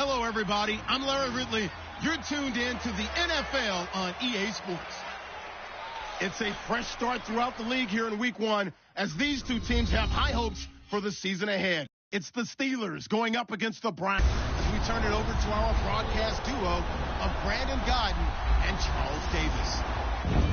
Hello, everybody. I'm Larry Ridley. You're tuned in to the NFL on EA Sports. It's a fresh start throughout the league here in Week 1 as these two teams have high hopes for the season ahead. It's the Steelers going up against the Browns as we turn it over to our broadcast duo of Brandon Gaudin and Charles Davis.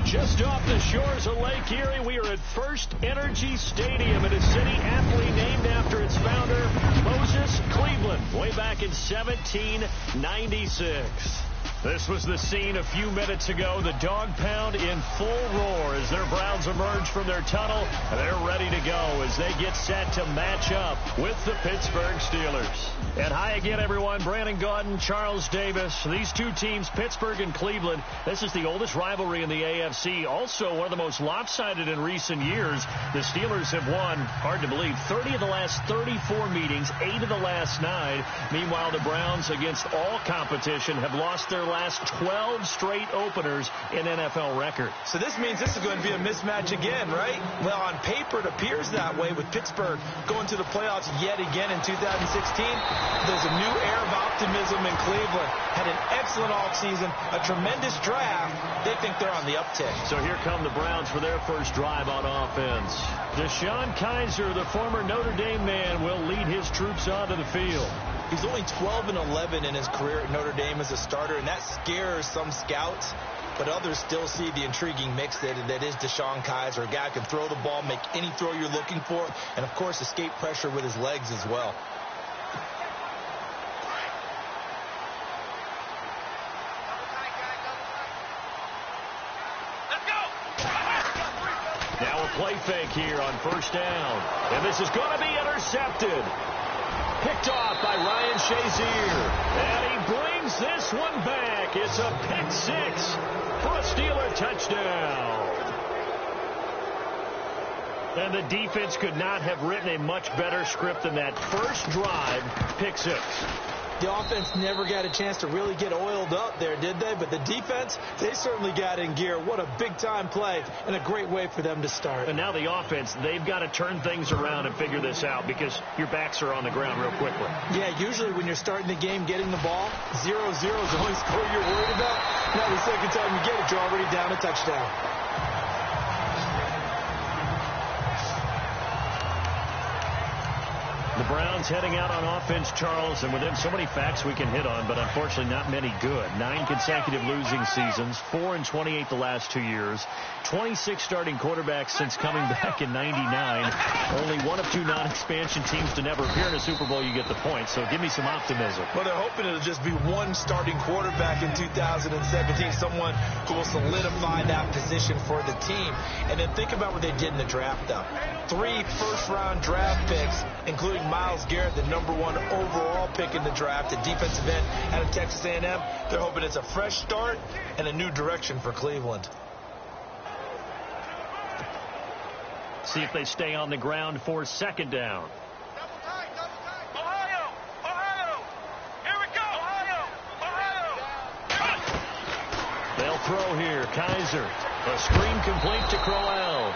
Just off the shores of Lake Erie, we are at First Energy Stadium in a city aptly named after its founder, Moses Cleveland, way back in 1796. This was the scene a few minutes ago. The dog pound in full roar as their Browns emerge from their tunnel. They're ready to go as they get set to match up with the Pittsburgh Steelers. And hi again, everyone. Brandon Gaudin, Charles Davis. These two teams, Pittsburgh and Cleveland, this is the oldest rivalry in the AFC. Also, one of the most lopsided in recent years. The Steelers have won, hard to believe, 30 of the last 34 meetings, 8 of the last 9. Meanwhile, the Browns, against all competition, have lost their last 12 straight openers in NFL record. So this means this is going to be a mismatch again, right? Well, on paper, it appears that way with Pittsburgh going to the playoffs yet again in 2016. There's a new air of optimism in Cleveland. Had an excellent offseason, a tremendous draft. They think they're on the uptick. So here come the Browns for their first drive on offense. DeShone Kizer, the former Notre Dame man, will lead his troops onto the field. He's only 12-11 in his career at Notre Dame as a starter, and that scares some scouts. But others still see the intriguing mix that is DeShone Kizer, a guy who can throw the ball, make any throw you're looking for, and, of course, escape pressure with his legs as well. Now a play fake here on first down. And this is going to be intercepted. Picked off by Ryan Shazier. And he brings this one back. It's a pick 6 for a Steeler touchdown. And the defense could not have written a much better script than that. First drive, pick 6. The offense never got a chance to really get oiled up there, did they? But the defense, they certainly got in gear. What a big-time play and a great way for them to start. And now the offense, they've got to turn things around and figure this out because your backs are on the ground real quickly. Yeah, usually when you're starting the game getting the ball, 0-0 is the only score you're worried about. Now the second time you get it, you're already down a touchdown. The Browns heading out on offense, Charles, and with them so many facts we can hit on, but unfortunately not many good. 9 consecutive losing seasons, 4-28 the last 2 years, 26 starting quarterbacks since coming back in 99. Only one of 2 non-expansion teams to never appear in a Super Bowl. You get the point, so give me some optimism. Well, they're hoping it'll just be one starting quarterback in 2017, someone who will solidify that position for the team. And then think about what they did in the draft, though. 3 first-round draft picks, including Myles Garrett, the #1 overall pick in the draft, a defensive end out of Texas A&M. They're hoping it's a fresh start and a new direction for Cleveland. See if they stay on the ground for second down. Ohio! Here we go! Ohio! They'll throw here. Kizer. A screen complete to Crowell.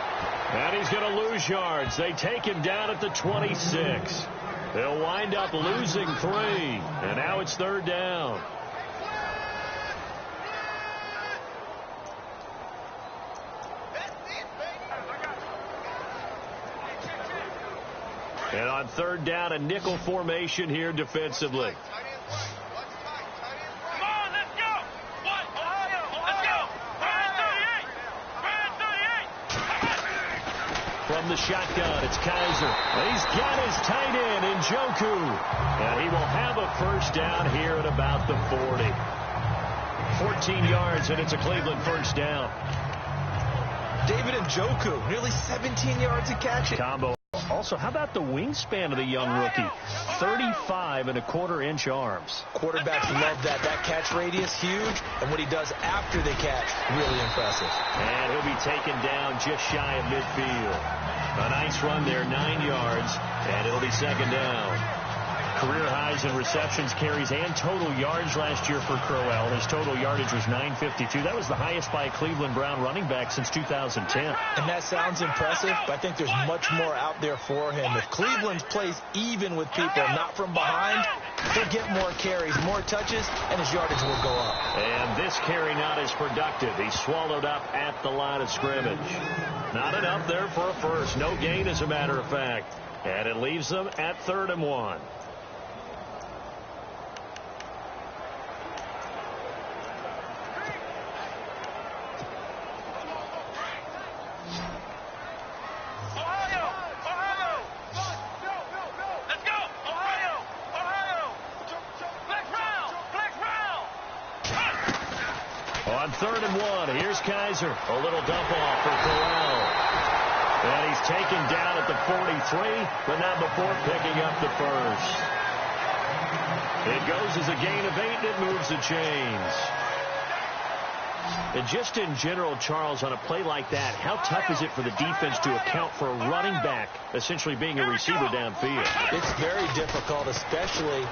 And he's going to lose yards. They take him down at the 26. They'll wind up losing 3. And now it's third down. And on third down, a nickel formation here defensively. From the shotgun, it's Kizer. He's got his tight end in Njoku. And he will have a first down here at about the 40. 14 yards, and it's a Cleveland first down. David Njoku, nearly 17 yards a catch. Combo. Also, how about the wingspan of the young rookie? 35.25-inch arms. Quarterbacks love that. That catch radius, huge. And what he does after the catch, really impressive. And he'll be taken down just shy of midfield. A nice run there, 9 yards. And it'll be second down. Career highs in receptions, carries, and total yards last year for Crowell. His total yardage was 952. That was the highest by a Cleveland Brown running back since 2010. And that sounds impressive, but I think there's much more out there for him. If Cleveland plays even with people, not from behind, he'll get more carries, more touches, and his yardage will go up. And this carry not as productive. He's swallowed up at the line of scrimmage. Not enough there for a first. No gain, as a matter of fact. And it leaves them at 3rd and 1. On 3rd and 1, here's Kaiser. A little dump off for Crowell. And he's taken down at the 43, but not before picking up the first. It goes as a gain of 8, and it moves the chains. And just in general, Charles, on a play like that, how tough is it for the defense to account for a running back essentially being a receiver downfield? It's very difficult, especially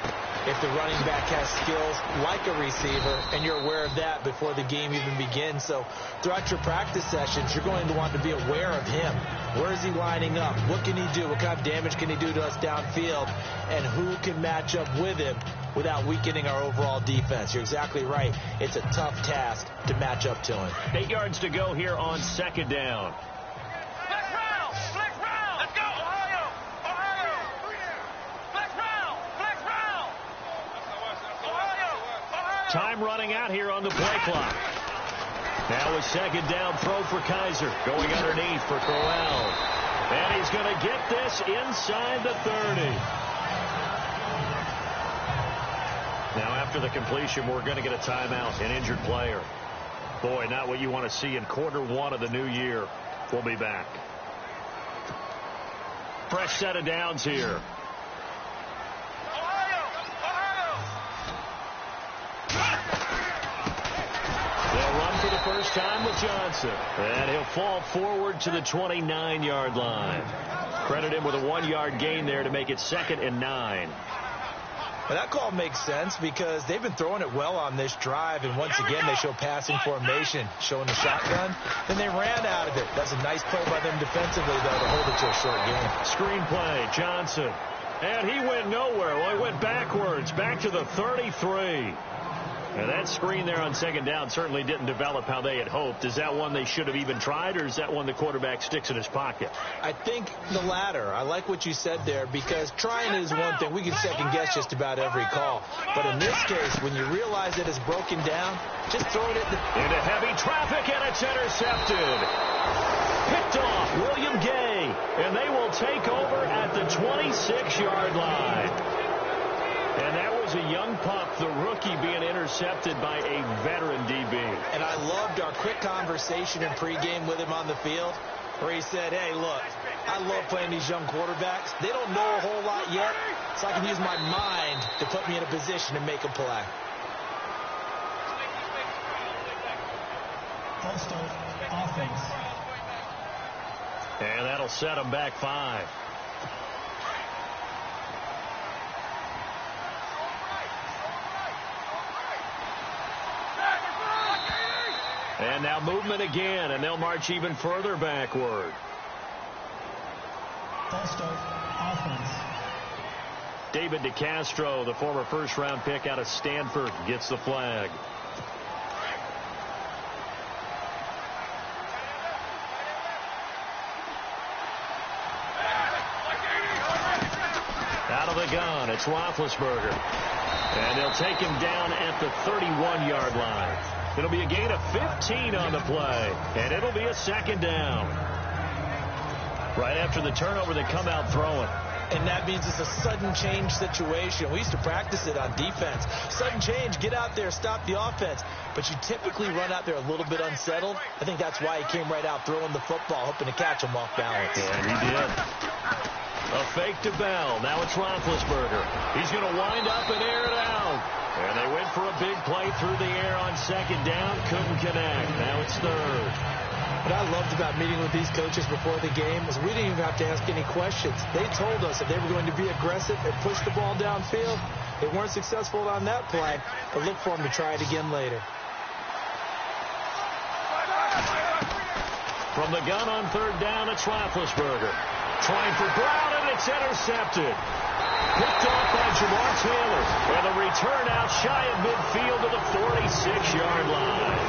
if the running back has skills like a receiver, and you're aware of that before the game even begins. So throughout your practice sessions, you're going to want to be aware of him. Where is he lining up? What can he do? What kind of damage can he do to us downfield? And who can match up with him without weakening our overall defense? You're exactly right. It's a tough task to match up to him. 8 yards to go here on 2nd down. Let's go, Ohio! Time running out here on the play clock. Now a 2nd down throw for Kaiser. Going underneath for Crowell. And he's going to get this inside the 30. Now after the completion, we're going to get a timeout, an injured player. Boy, not what you want to see in quarter 1 of the new year. We'll be back. Fresh set of downs here. They'll run for the first time with Johnson. And he'll fall forward to the 29-yard line. Credit him with a 1-yard gain there to make it 2nd and 9. Well, that call makes sense because they've been throwing it well on this drive, and once again they show passing formation, showing the shotgun. Then they ran out of it. That's a nice play by them defensively, though, to hold it to a short game. Screen play, Johnson. And he went nowhere. Well, he went backwards, back to the 33. And that screen there on 2nd down certainly didn't develop how they had hoped. Is that one they should have even tried, or is that one the quarterback sticks in his pocket? I think the latter. I like what you said there, because trying is one thing. We can second-guess just about every call. But in this case, when you realize that it's broken down, just throw it into heavy traffic, and it's intercepted. Picked off William Gay, and they will take over at the 26-yard line. And that was a young pup, the rookie, being intercepted by a veteran DB. And I loved our quick conversation in pregame with him on the field, where he said, hey, look, I love playing these young quarterbacks. They don't know a whole lot yet, so I can use my mind to put me in a position to make a play. Ball start, offense. And that'll set them back 5. And now movement again, and they'll march even further backward. Ball start, offense. David DeCastro, the former first-round pick out of Stanford, gets the flag. Out of the gun, it's Roethlisberger. And they'll take him down at the 31-yard line. It'll be a gain of 15 on the play, and it'll be a 2nd down. Right after the turnover, they come out throwing. And that means it's a sudden change situation. We used to practice it on defense. Sudden change, get out there, stop the offense. But you typically run out there a little bit unsettled. I think that's why he came right out throwing the football, hoping to catch him off balance. And he did. A fake to Bell. Now it's Roethlisberger. He's going to wind up and air it out. And they went for a big play through the air on 2nd down. Couldn't connect. Now it's 3rd. What I loved about meeting with these coaches before the game was we didn't even have to ask any questions. They told us that they were going to be aggressive and push the ball downfield. They weren't successful on that play, but look for them to try it again later. From the gun on third down, it's Roethlisberger. Trying for Brown, and it's intercepted. Picked off by Jamar Taylor. And the return out shy of midfield to the 46-yard line.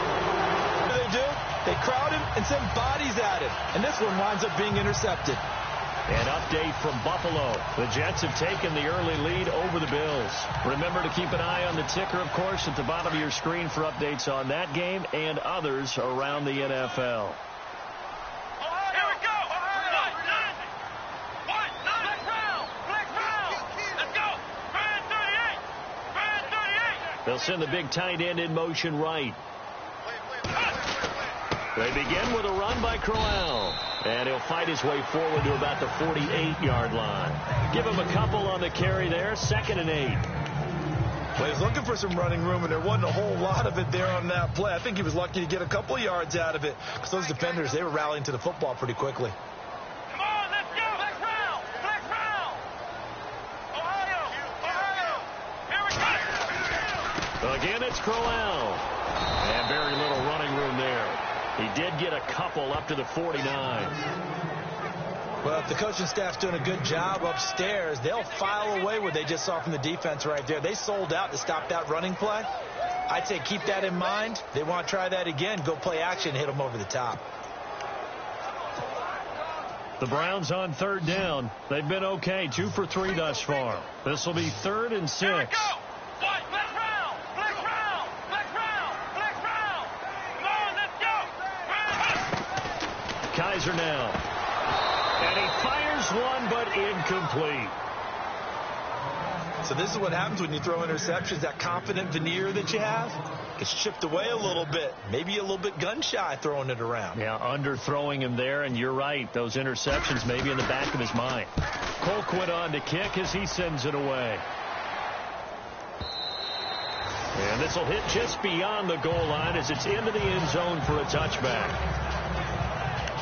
What do? They crowd him and send bodies at him. And this one winds up being intercepted. An update from Buffalo. The Jets have taken the early lead over the Bills. Remember to keep an eye on the ticker, of course, at the bottom of your screen for updates on that game and others around the NFL. They'll send the big tight end in motion right. They begin with a run by Crowell. And he'll fight his way forward to about the 48-yard line. Give him a couple on the carry there. 2nd and 8. Well, he's looking for some running room, and there wasn't a whole lot of it there on that play. I think he was lucky to get a couple yards out of it because those defenders, they were rallying to the football pretty quickly. Come on, let's go. Black round. Black round. Ohio. Here we go. Again, it's Crowell. And very little running room there. He did get a couple up to the 49. Well, if the coaching staff's doing a good job upstairs, they'll file away what they just saw from the defense right there. They sold out to stop that running play. I'd say keep that in mind. They want to try that again. Go play action, hit them over the top. The Browns on third down. They've been okay. 2 for 3 thus far. This will be 3rd and 6. Here we go. Black round. Black round. Black round. Black round. Come on, let's go. Kaiser now. And he fires one, but incomplete. So this is what happens when you throw interceptions. That confident veneer that you have gets chipped away a little bit. Maybe a little bit gun-shy throwing it around. Yeah, underthrowing him there, and you're right. Those interceptions may be in the back of his mind. Colquitt on to kick as he sends it away. And this will hit just beyond the goal line as it's into the end zone for a touchback.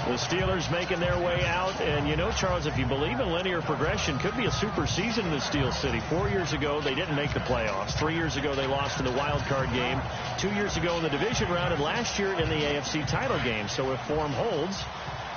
The Steelers making their way out. And, you know, Charles, if you believe in linear progression, could be a super season in the Steel City. 4 years ago, they didn't make the playoffs. 3 years ago, they lost in the wild card game. 2 years ago in the division round, and last year in the AFC title game. So if form holds,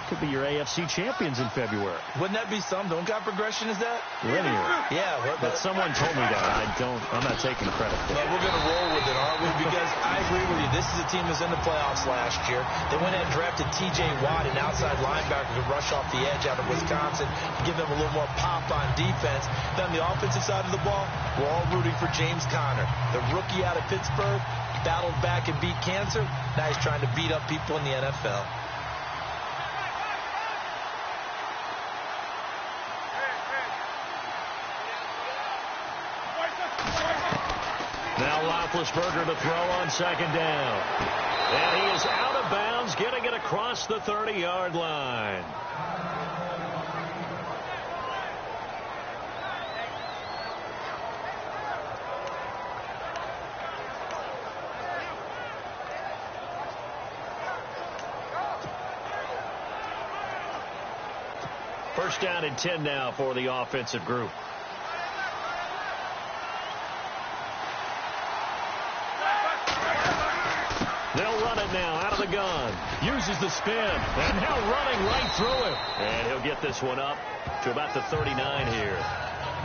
could be your AFC champions in February. Wouldn't that be something? What kind of progression is that? Linear. Yeah. But someone told me that. I'm not taking credit for it. Well, we're going to roll with it, aren't we? Because I agree with you. This is a team that's in the playoffs last year. They went ahead and drafted T.J. Watt, an outside linebacker who could rush off the edge out of Wisconsin, give them a little more pop on defense. Then on the offensive side of the ball, we're all rooting for James Conner, the rookie out of Pittsburgh, battled back and beat cancer. Now he's trying to beat up people in the NFL. Now Roethlisberger to throw on 2nd down. And he is out of bounds, getting it across the 30-yard line. First down and 10 now for the offensive group. They'll run it now out of the gun. Uses the spin. And now running right through it. And he'll get this one up to about the 39 here.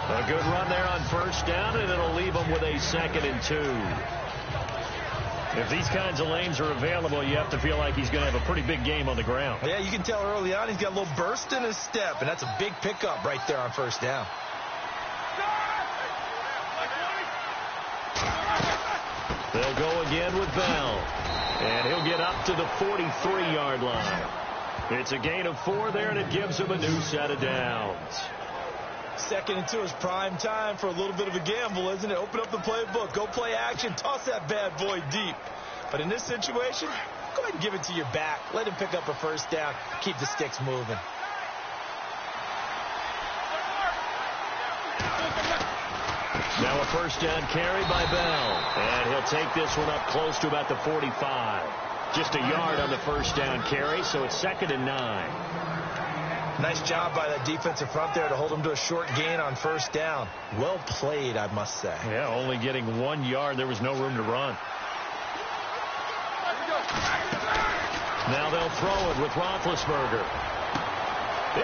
A good run there on first down, and it'll leave him with a 2nd and 2. If these kinds of lanes are available, you have to feel like he's going to have a pretty big game on the ground. Yeah, you can tell early on he's got a little burst in his step, and that's a big pickup right there on first down. They'll go again with Bell. And he'll get up to the 43-yard line. It's a gain of 4 there, and it gives him a new set of downs. 2nd and 2 is prime time for a little bit of a gamble, isn't it? Open up the playbook. Go play action. Toss that bad boy deep. But in this situation, go ahead and give it to your back. Let him pick up a first down. Keep the sticks moving. Now a first down carry by Bell. And he'll take this one up close to about the 45. Just a yard on the first down carry, so it's 2nd and 9. Nice job by that defensive front there to hold him to a short gain on first down. Well played, I must say. Yeah, only getting 1 yard. There was no room to run. Now they'll throw it with Roethlisberger.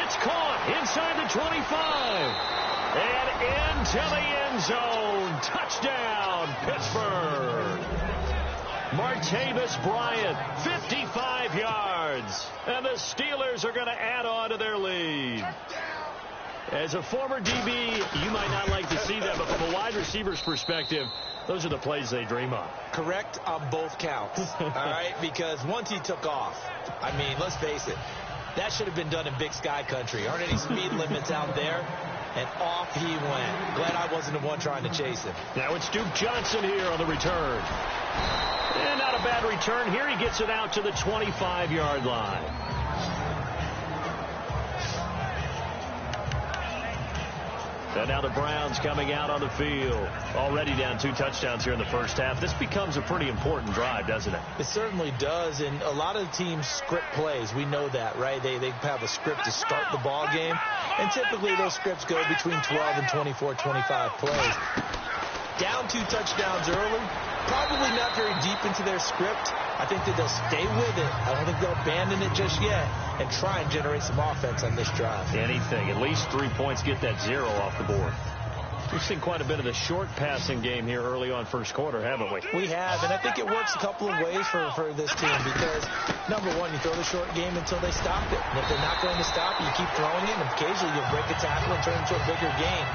It's caught inside the 25. And into the end zone. Touchdown, Pittsburgh. Martavis Bryant, 55 yards. And the Steelers are going to add on to their lead. As a former DB, you might not like to see that, but from a wide receiver's perspective, those are the plays they dream of. Correct on both counts, all right? Because once he took off, I mean, let's face it, that should have been done in Big Sky country. Aren't any speed limits out there? And off he went. Glad I wasn't the one trying to chase him. Now it's Duke Johnson here on the return. And not a bad return. Here he gets it out to the 25-yard line. And now the Browns coming out on the field. Already down 2 touchdowns here in the first half. This becomes a pretty important drive, doesn't it? It certainly does. And a lot of teams script plays. We know that, right? They have a script to start the ball game. And typically those scripts go between 12 and 24, 25 plays. Down 2 touchdowns early. Probably not very deep into their script. I think that they'll stay with it. I don't think they'll abandon it just yet and try and generate some offense on this drive. Anything. At least 3 points, get that 0 off the board. We've seen quite a bit of the short passing game here early on first quarter, haven't we? We have, and I think it works a couple of ways for this team because, number one, you throw the short game until they stop it. And if they're not going to stop it, you keep throwing it, and occasionally you'll break a tackle and turn it into a bigger gain.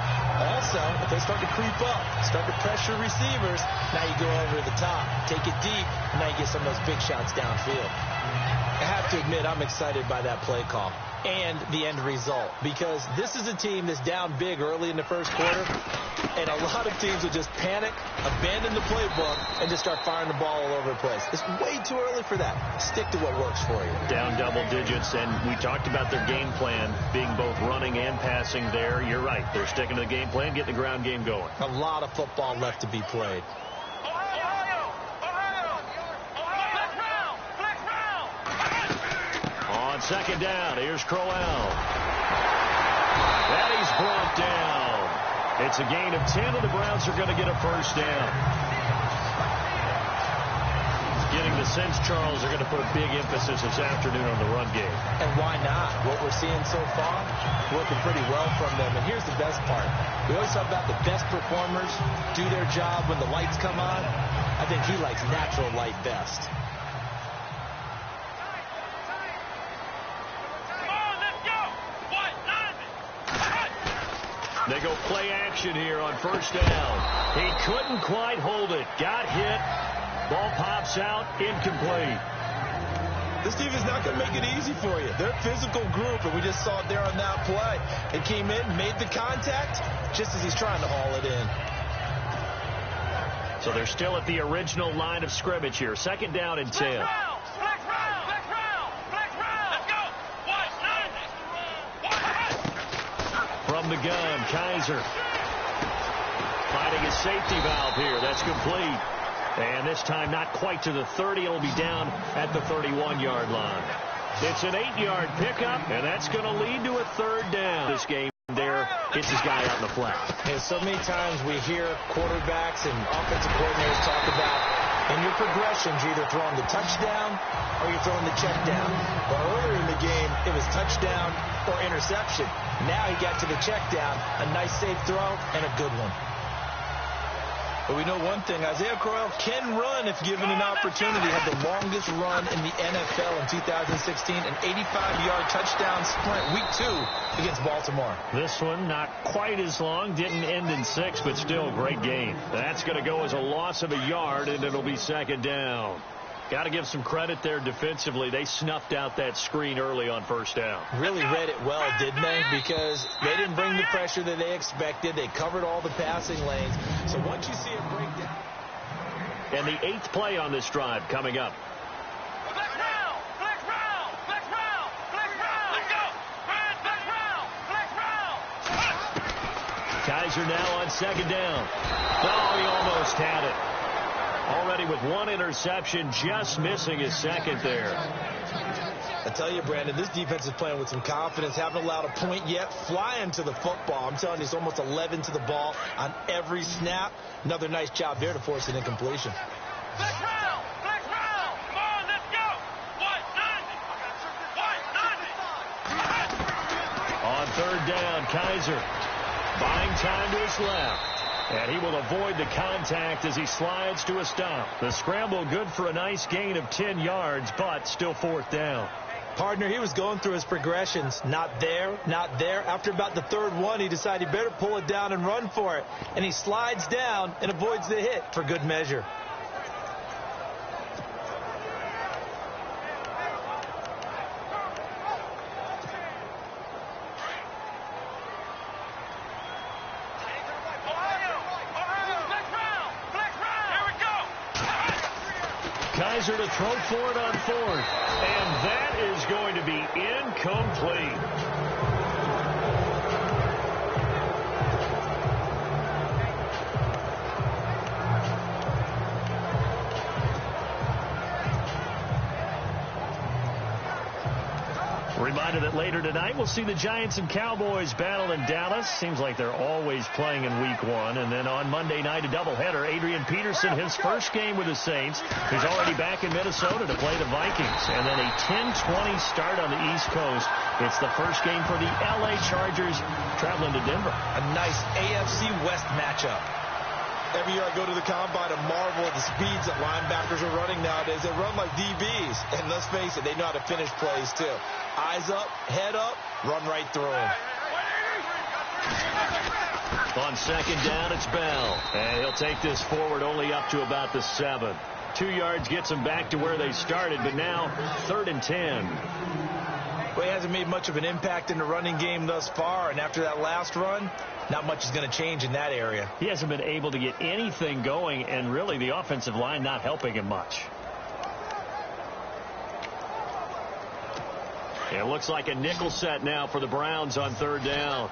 Also, if they start to creep up, start to pressure receivers, now you go over the top, take it deep, and now you get some of those big shots downfield. I have to admit, I'm excited by that play call and the end result because this is a team that's down big early in the first quarter, and a lot of teams will just panic, abandon the playbook, and just start firing the ball all over the place. It's way too early for that. Stick to what works for you. Down double digits, and we talked about their game plan being both running and passing there. You're right. They're sticking to the game plan, getting the ground game going. A lot of football left to be played. On second down, here's Crowell. And he's brought down. It's a gain of 10, and the Browns are going to get a first down. Getting the sense, Charles, are going to put a big emphasis this afternoon on the run game. And why not? What we're seeing so far, working pretty well from them. And here's the best part. We always talk about the best performers do their job when the lights come on. I think he likes natural light best. They go play action here on first down. He couldn't quite hold it. Got hit. Ball pops out. Incomplete. This team is not going to make it easy for you. They're a physical group, and we just saw it there on that play. It came in, made the contact, just as he's trying to haul it in. So they're still at the original line of scrimmage here. Second down and 10. From the gun, Kaiser. Finding a safety valve here. That's complete. And this time not quite to the 30. It'll be down at the 31-yard line. It's an 8-yard pickup, and that's going to lead to a third down. This game there hits his guy out in the flat. And so many times we hear quarterbacks and offensive coordinators talk about in your progressions, you're either throwing the touchdown or you're throwing the check down. Well, earlier in the game, it was touchdown or interception. Now he got to the check down, a nice safe throw, and a good one. But we know one thing, Isaiah Crowell can run if given an opportunity. Had the longest run in the NFL in 2016, an 85-yard touchdown sprint, week 2 against Baltimore. This one not quite as long, didn't end in 6, but still a great game. That's going to go as a loss of a yard, and it'll be second down. Got to give some credit there defensively. They snuffed out that screen early on first down. Really read it well, didn't they? Because they didn't bring the pressure that they expected. They covered all the passing lanes. So once you see it break down. And the 8th play on this drive coming up. Kaiser now on second down. Oh, he almost had it. Already with one interception, just missing his second there. I tell you, Brandon, this defense is playing with some confidence. Haven't allowed a point yet. Flying to the football. I'm telling you, it's almost 11 to the ball on every snap. Another nice job there to force an incompletion. Black round! Black round! Come on, let's go! White 90! White 90! On third down, Kaiser buying time to his left. And he will avoid the contact as he slides to a stop. The scramble good for a nice gain of 10 yards, but still fourth down. Partner, he was going through his progressions. Not there, not there. After about the third one, he decided he better pull it down and run for it. And he slides down and avoids the hit for good measure. Kaiser to throw for it on fourth. And that is going to be incomplete. Reminder that later tonight we'll see the Giants and Cowboys battle in Dallas. Seems like they're always playing in week one. And then on Monday night, a doubleheader. Adrian Peterson, his first game with the Saints. He's already back in Minnesota to play the Vikings. And then a 10-20 start on the East Coast. It's the first game for the L.A. Chargers traveling to Denver. A nice AFC West matchup. Every year I go to the combine and marvel at the speeds that linebackers are running nowadays. They run like DBs. And let's face it, they know how to finish plays too. Eyes up, head up, run right through them. On second down, it's Bell. And he'll take this forward only up to about the 7. 2 yards gets them back to where they started, but now 3rd and 10. Well, he hasn't made much of an impact in the running game thus far, and after that last run, not much is going to change in that area. He hasn't been able to get anything going, and really the offensive line not helping him much. It looks like a nickel set now for the Browns on third down.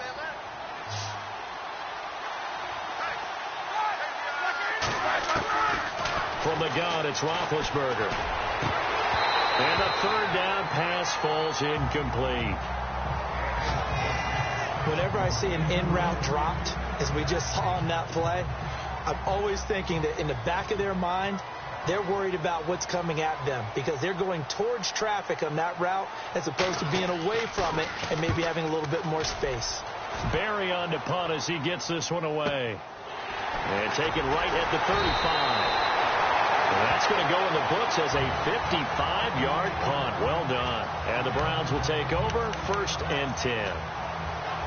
From the gun, it's Roethlisberger. And the third down pass falls incomplete. Whenever I see an in-route dropped, as we just saw on that play, I'm always thinking that in the back of their mind, they're worried about what's coming at them because they're going towards traffic on that route as opposed to being away from it and maybe having a little bit more space. Barry on to punt as he gets this one away. And taken right at the 35. And that's going to go in the books as a 55-yard punt. Well done. And the Browns will take over 1st and 10.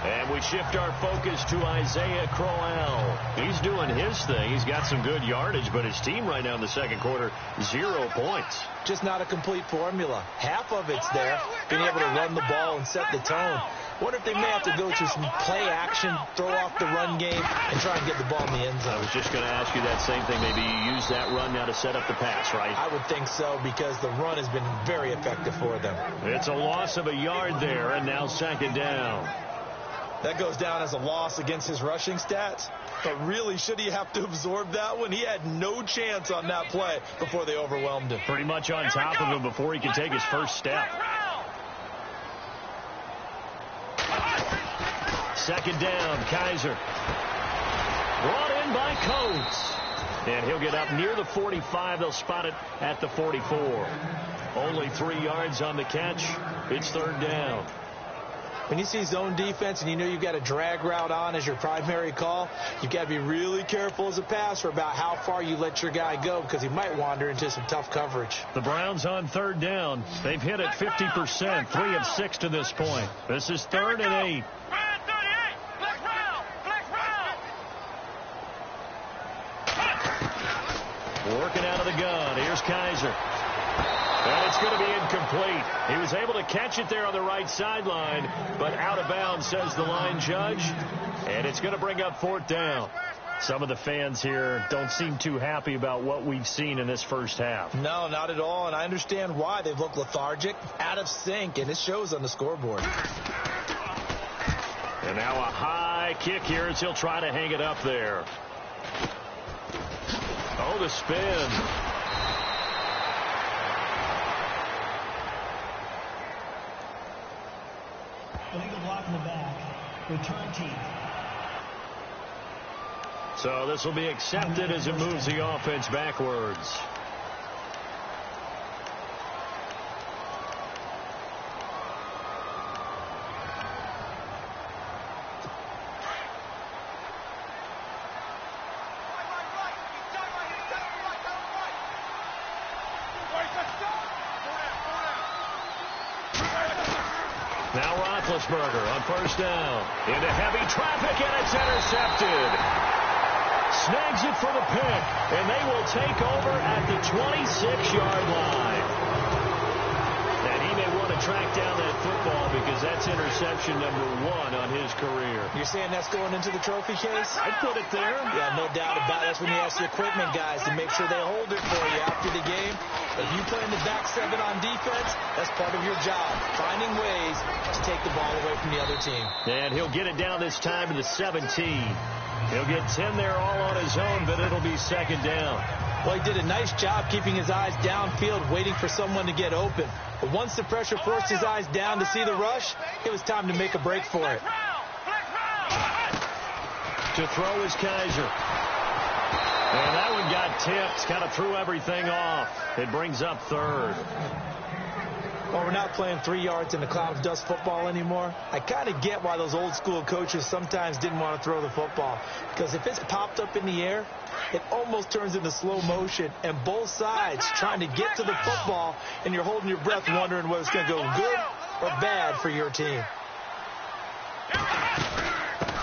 And we shift our focus to Isaiah Crowell. He's doing his thing. He's got some good yardage, but his team right now in the second quarter, 0 points. Just not a complete formula. Half of it's there, being able to run the ball and set the tone. Wonder if they may have to go to some play action, throw off the run game, and try and get the ball in the end zone. I was just going to ask you that same thing. Maybe you use that run now to set up the pass, right? I would think so because the run has been very effective for them. It's a loss of a yard there, and now second down. That goes down as a loss against his rushing stats. But really, should he have to absorb that one? He had no chance on that play before they overwhelmed him. Pretty much on top of him before he could take his first step. Second down, Kaiser. Brought in by Coates. And he'll get up near the 45. They'll spot it at the 44. Only 3 yards on the catch. It's third down. When you see zone defense and you know you've got a drag route on as your primary call, you've got to be really careful as a passer about how far you let your guy go because he might wander into some tough coverage. The Browns on third down. They've hit it 50%, 3 of 6 to this point. This is 3rd and 8. Working out of the gun. Here's Kaiser. And it's going to be incomplete. He was able to catch it there on the right sideline, but out of bounds, says the line judge. And it's going to bring up 4th down. Some of the fans here don't seem too happy about what we've seen in this first half. No, not at all, and I understand why. They've looked lethargic, out of sync, and it shows on the scoreboard. And now a high kick here as he'll try to hang it up there. Oh, the spin. Illegal block in the back. Return team. So this will be accepted as it moves the offense backwards. Now Roethlisberger on first down. Into heavy traffic, and it's intercepted. Snags it for the pick, and they will take over at the 26-yard line. And he may want to track down that football because that's interception number 1 on his career. You're saying that's going into the trophy case? I'd put it there. Yeah, no doubt about it. That's when you ask the equipment guys to make sure they hold it for you after the game. If you play in the back 7 on defense, that's part of your job, finding ways to take the ball away from the other team. And he'll get it down this time to the 17. He'll get 10 there all on his own, but it'll be second down. Well, he did a nice job keeping his eyes downfield, waiting for someone to get open. But once the pressure forced his eyes down to see the rush, it was time to make a break for it. To throw is Kaiser. And that one got tipped, kind of threw everything off. It brings up third. Well, we're not playing 3 yards in a cloud of dust football anymore. I kind of get why those old school coaches sometimes didn't want to throw the football. Because if it's popped up in the air, it almost turns into slow motion. And both sides trying to get to the football, and you're holding your breath wondering whether it's going to go good or bad for your team.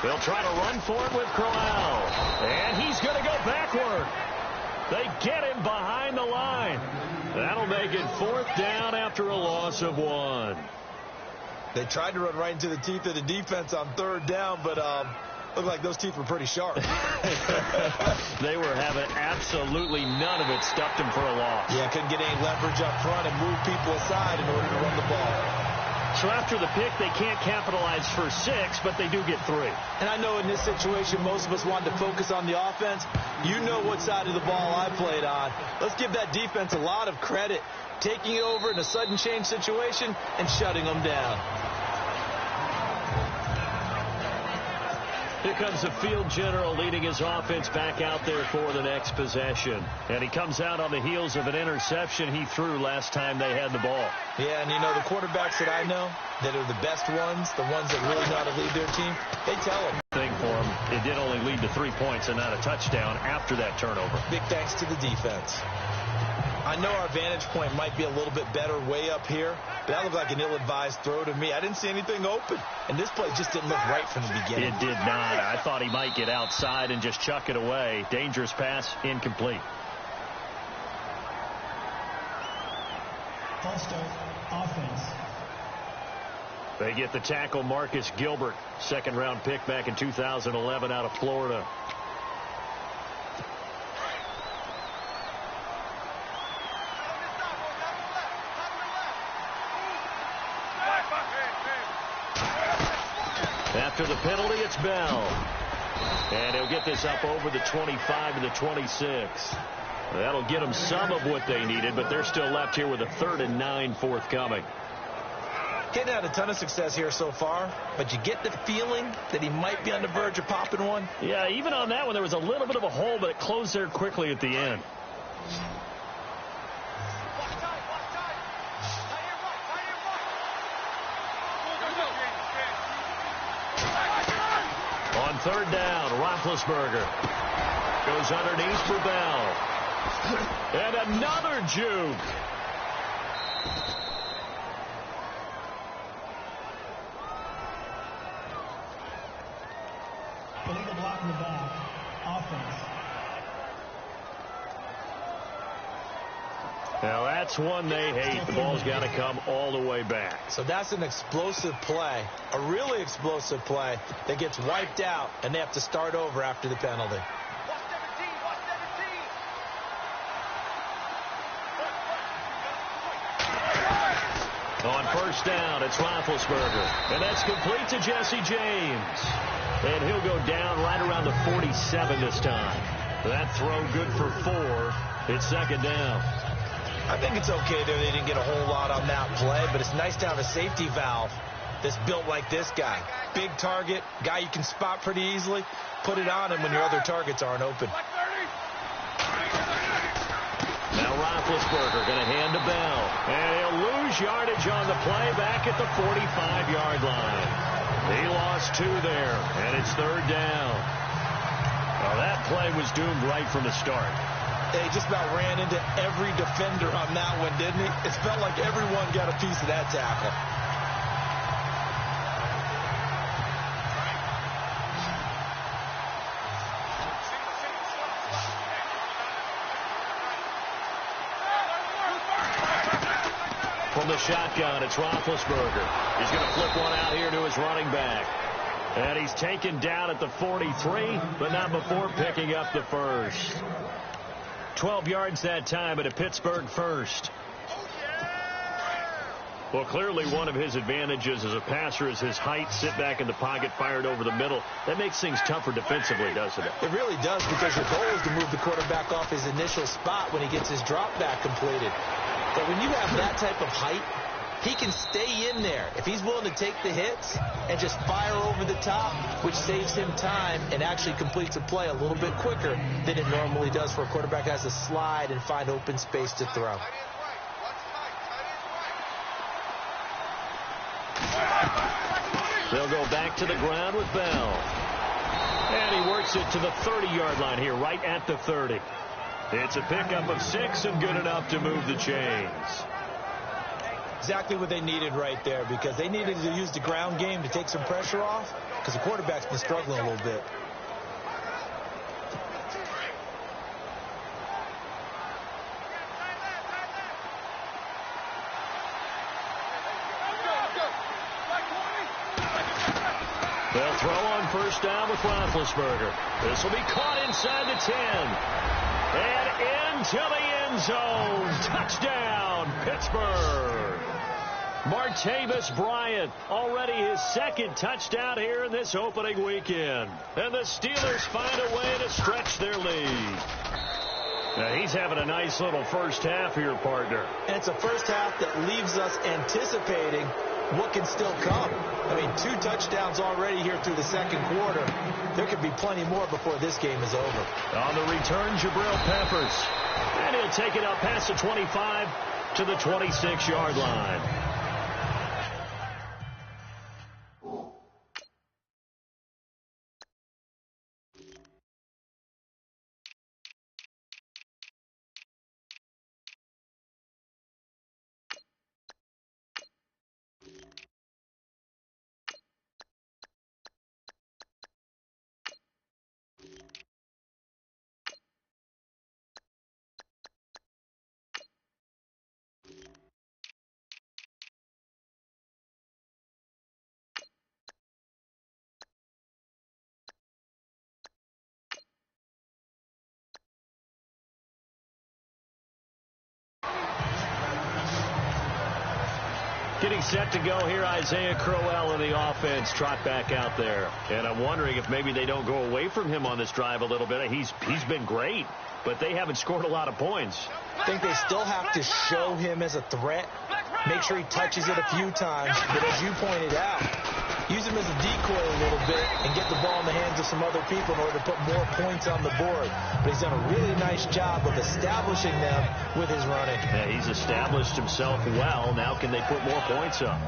They'll try to run for it with Crowell. And he's going to go backward. They get him behind the line. That'll make it 4th down after a loss of 1. They tried to run right into the teeth of the defense on 3rd down, but looked like those teeth were pretty sharp. They were having absolutely none of it. Stuffed him for a loss. Yeah, couldn't get any leverage up front and move people aside in order to run the ball. So after the pick, they can't capitalize for 6, but they do get 3. And I know in this situation, most of us wanted to focus on the offense. You know what side of the ball I played on. Let's give that defense a lot of credit, taking over in a sudden change situation and shutting them down. Here comes the field general leading his offense back out there for the next possession. And he comes out on the heels of an interception he threw last time they had the ball. Yeah, and you know, the quarterbacks that I know that are the best ones, the ones that really know how to lead their team, they tell them. Thing for him, it did only lead to 3 points and not a touchdown after that turnover. Big thanks to the defense. I know our vantage point might be a little bit better way up here, but that looked like an ill-advised throw to me. I didn't see anything open, and this play just didn't look right from the beginning. It did not. I thought he might get outside and just chuck it away. Dangerous pass, incomplete. False start, offense. They get the tackle, Marcus Gilbert, 2nd-round pick back in 2011 out of Florida. After the penalty, it's Bell. And he'll get this up over the 25 to the 26. That'll get them some of what they needed, but they're still left here with a 3rd and 9 forthcoming. Getting had a ton of success here so far, but you get the feeling that he might be on the verge of popping one. Yeah, even on that one, there was a little bit of a hole, but it closed there quickly at the end. On 3rd down, Roethlisberger goes underneath for Bell. And another juke. Illegal block in the back. Offense. Now that's one they hate. The ball's got to come all the way back. So that's an explosive play, a really explosive play that gets wiped out, and they have to start over after the penalty. On 1st down, it's Roethlisberger. And that's complete to Jesse James. And he'll go down right around the 47 this time. That throw good for 4. It's second down. I think it's okay there. They didn't get a whole lot on that play, but it's nice to have a safety valve that's built like this guy. Big target, guy you can spot pretty easily. Put it on him when your other targets aren't open. Now Roethlisberger going to hand to Bell. And he'll lose yardage on the play back at the 45-yard line. He lost 2 there, and it's third down. Well, that play was doomed right from the start. They just about ran into every defender on that one, didn't he? It felt like everyone got a piece of that tackle. From the shotgun, it's Roethlisberger. He's going to flip one out here to his running back. And he's taken down at the 43, but not before picking up the first. 12 yards that time at a Pittsburgh first. Well, clearly one of his advantages as a passer is his height. Sit back in the pocket, fired over the middle. That makes things tougher defensively, doesn't it? It really does, because your goal is to move the quarterback off his initial spot when he gets his drop back completed. But when you have that type of height, he can stay in there if he's willing to take the hits and just fire over the top, which saves him time and actually completes a play a little bit quicker than it normally does for a quarterback that has to slide and find open space to throw. They'll go back to the ground with Bell. And he works it to the 30-yard line here, right at the 30. It's a pickup of 6 and good enough to move the chains. Exactly what they needed right there, because they needed to use the ground game to take some pressure off, because the quarterback's been struggling a little bit. They'll throw on first down with Roethlisberger. This will be caught inside the 10. And into the end zone. Touchdown, Pittsburgh. Martavis Bryant, already his second touchdown here in this opening weekend. And the Steelers find a way to stretch their lead. Now, he's having a nice little first half here, partner. And it's a first half that leaves us anticipating what can still come. I mean, 2 touchdowns already here through the second quarter. There could be plenty more before this game is over. On the return, Jabril Peppers. And he'll take it up past the 25 to the 26-yard line. Getting set to go here, Isaiah Crowell in the offense, trot back out there. And I'm wondering if maybe they don't go away from him on this drive a little bit. He's been great, but they haven't scored a lot of points. I think they still have to show him as a threat. Make sure he touches it a few times. But as you pointed out, use him as a decoy a little bit and get the ball in the hands of some other people in order to put more points on the board. But he's done a really nice job of establishing them with his running. Yeah, he's established himself well. Now can they put more points up?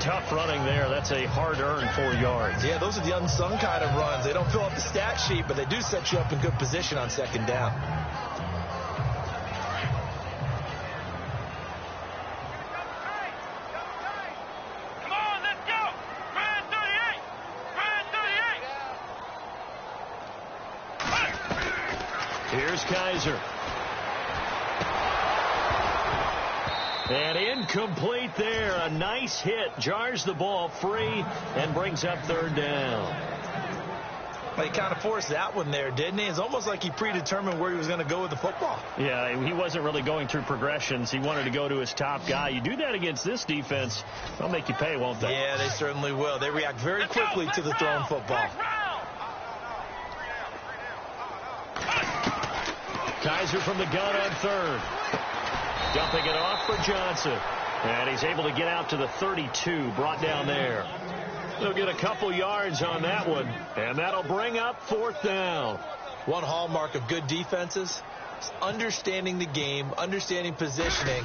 Tough running there. That's a hard-earned 4 yards. Yeah, those are the unsung kind of runs. They don't fill up the stat sheet, but they do set you up in good position on second down. Here's Kaiser. And incomplete there. A nice hit. Jars the ball free and brings up third down. Well, he kind of forced that one there, didn't he? It's almost like he predetermined where he was going to go with the football. Yeah, he wasn't really going through progressions. He wanted to go to his top guy. You do that against this defense, they'll make you pay, won't they? Yeah, they certainly will. They react very quickly to the thrown football. Kaiser from the gun on third. Dumping it off for Johnson. And he's able to get out to the 32, brought down there. They'll get a couple yards on that one, and that'll bring up fourth down. One hallmark of good defenses is understanding the game, understanding positioning,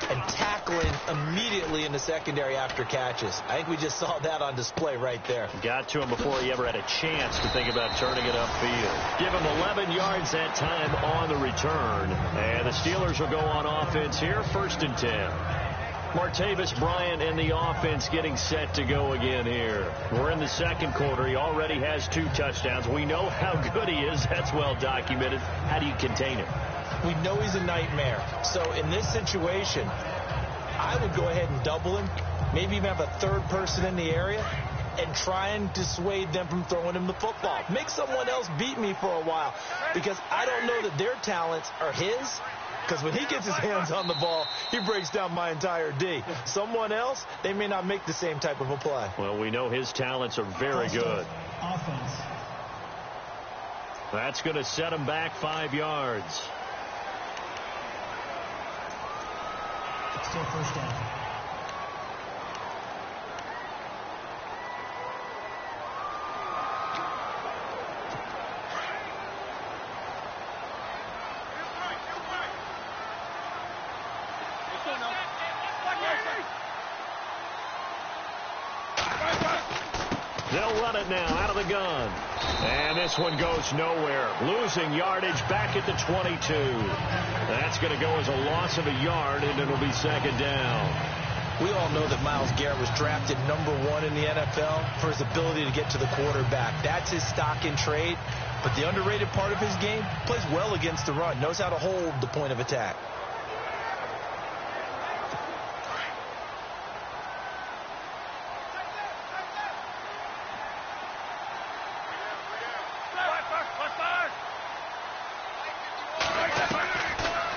and tackling immediately in the secondary after catches. I think we just saw that on display right there. Got to him before he ever had a chance to think about turning it upfield. Give him 11 yards that time on the return. And the Steelers will go on offense here, 1st and 10. Martavis Bryant and the offense getting set to go again here. We're in the second quarter. He already has 2 touchdowns. We know how good he is. That's well documented. How do you contain him? We know he's a nightmare. So in this situation, I would go ahead and double him, maybe even have a third person in the area, and try and dissuade them from throwing him the football. Make someone else beat me for a while, because I don't know that their talents are his. Because when he gets his hands on the ball, he breaks down my entire D. Someone else, they may not make the same type of a play. Well, we know his talents are very good. Offense. That's going to set him back 5 yards. Still 1st down. They'll run it now out of the gun. And this one goes nowhere. Losing yardage back at the 22. That's going to go as a loss of a yard, and it'll be 2nd down. We all know that Myles Garrett was drafted #1 in the NFL for his ability to get to the quarterback. That's his stock in trade. But the underrated part of his game, plays well against the run, knows how to hold the point of attack.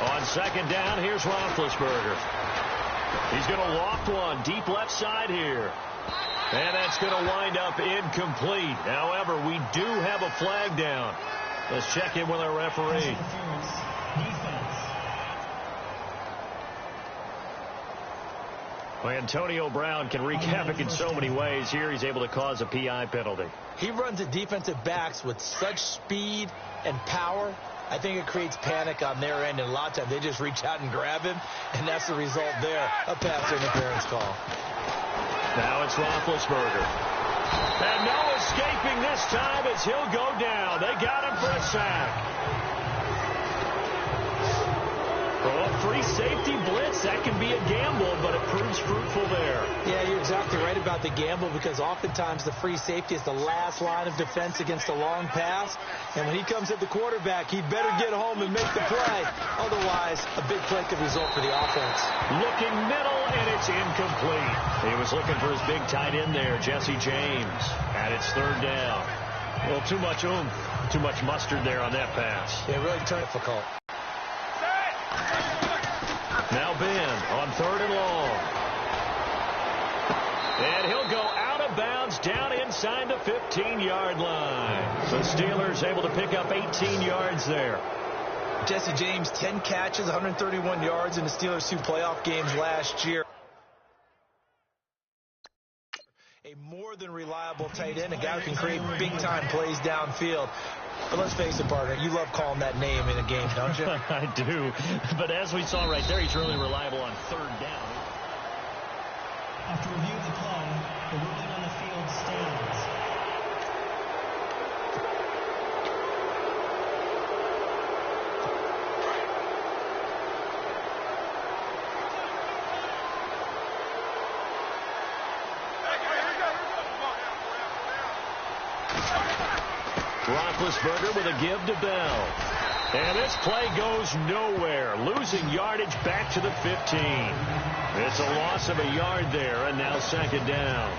On 2nd down, here's Roethlisberger. He's going to loft one deep left side here. And that's going to wind up incomplete. However, we do have a flag down. Let's check in with our referee. Well, Antonio Brown can wreak havoc in so many ways. Here he's able to cause a PI penalty. He runs at defensive backs with such speed and power. I think it creates panic on their end, and a lot of times they just reach out and grab him, and that's the result there, a pass interference call. Now it's Roethlisberger. And no escaping this time as he'll go down. They got him for a sack. Well, free safety blitz, that can be a gamble, but it proves fruitful there. Yeah, you're exactly right about the gamble, because oftentimes the free safety is the last line of defense against a long pass. And when he comes at the quarterback, he better get home and make the play. Otherwise, a big play could result for the offense. Looking middle, and it's incomplete. He was looking for his big tight end there, Jesse James. And it's 3rd down. Well, too much oomph, too much mustard there on that pass. Yeah, really difficult. Now Ben on 3rd and long. And he'll go out of bounds down inside the 15-yard line. The Steelers able to pick up 18 yards there. Jesse James, 10 catches, 131 yards in the Steelers' 2 playoff games last year. A more than reliable tight end, a guy who can create big-time plays downfield. But let's face it, partner, you love calling that name in a game, don't you? I do. But as we saw right there, he's really reliable on 3rd down. After review of the play, the ruling on the field stands. Roethlisberger with a give to Bell. And this play goes nowhere. Losing yardage back to the 15. It's a loss of a yard there, and now 2nd down.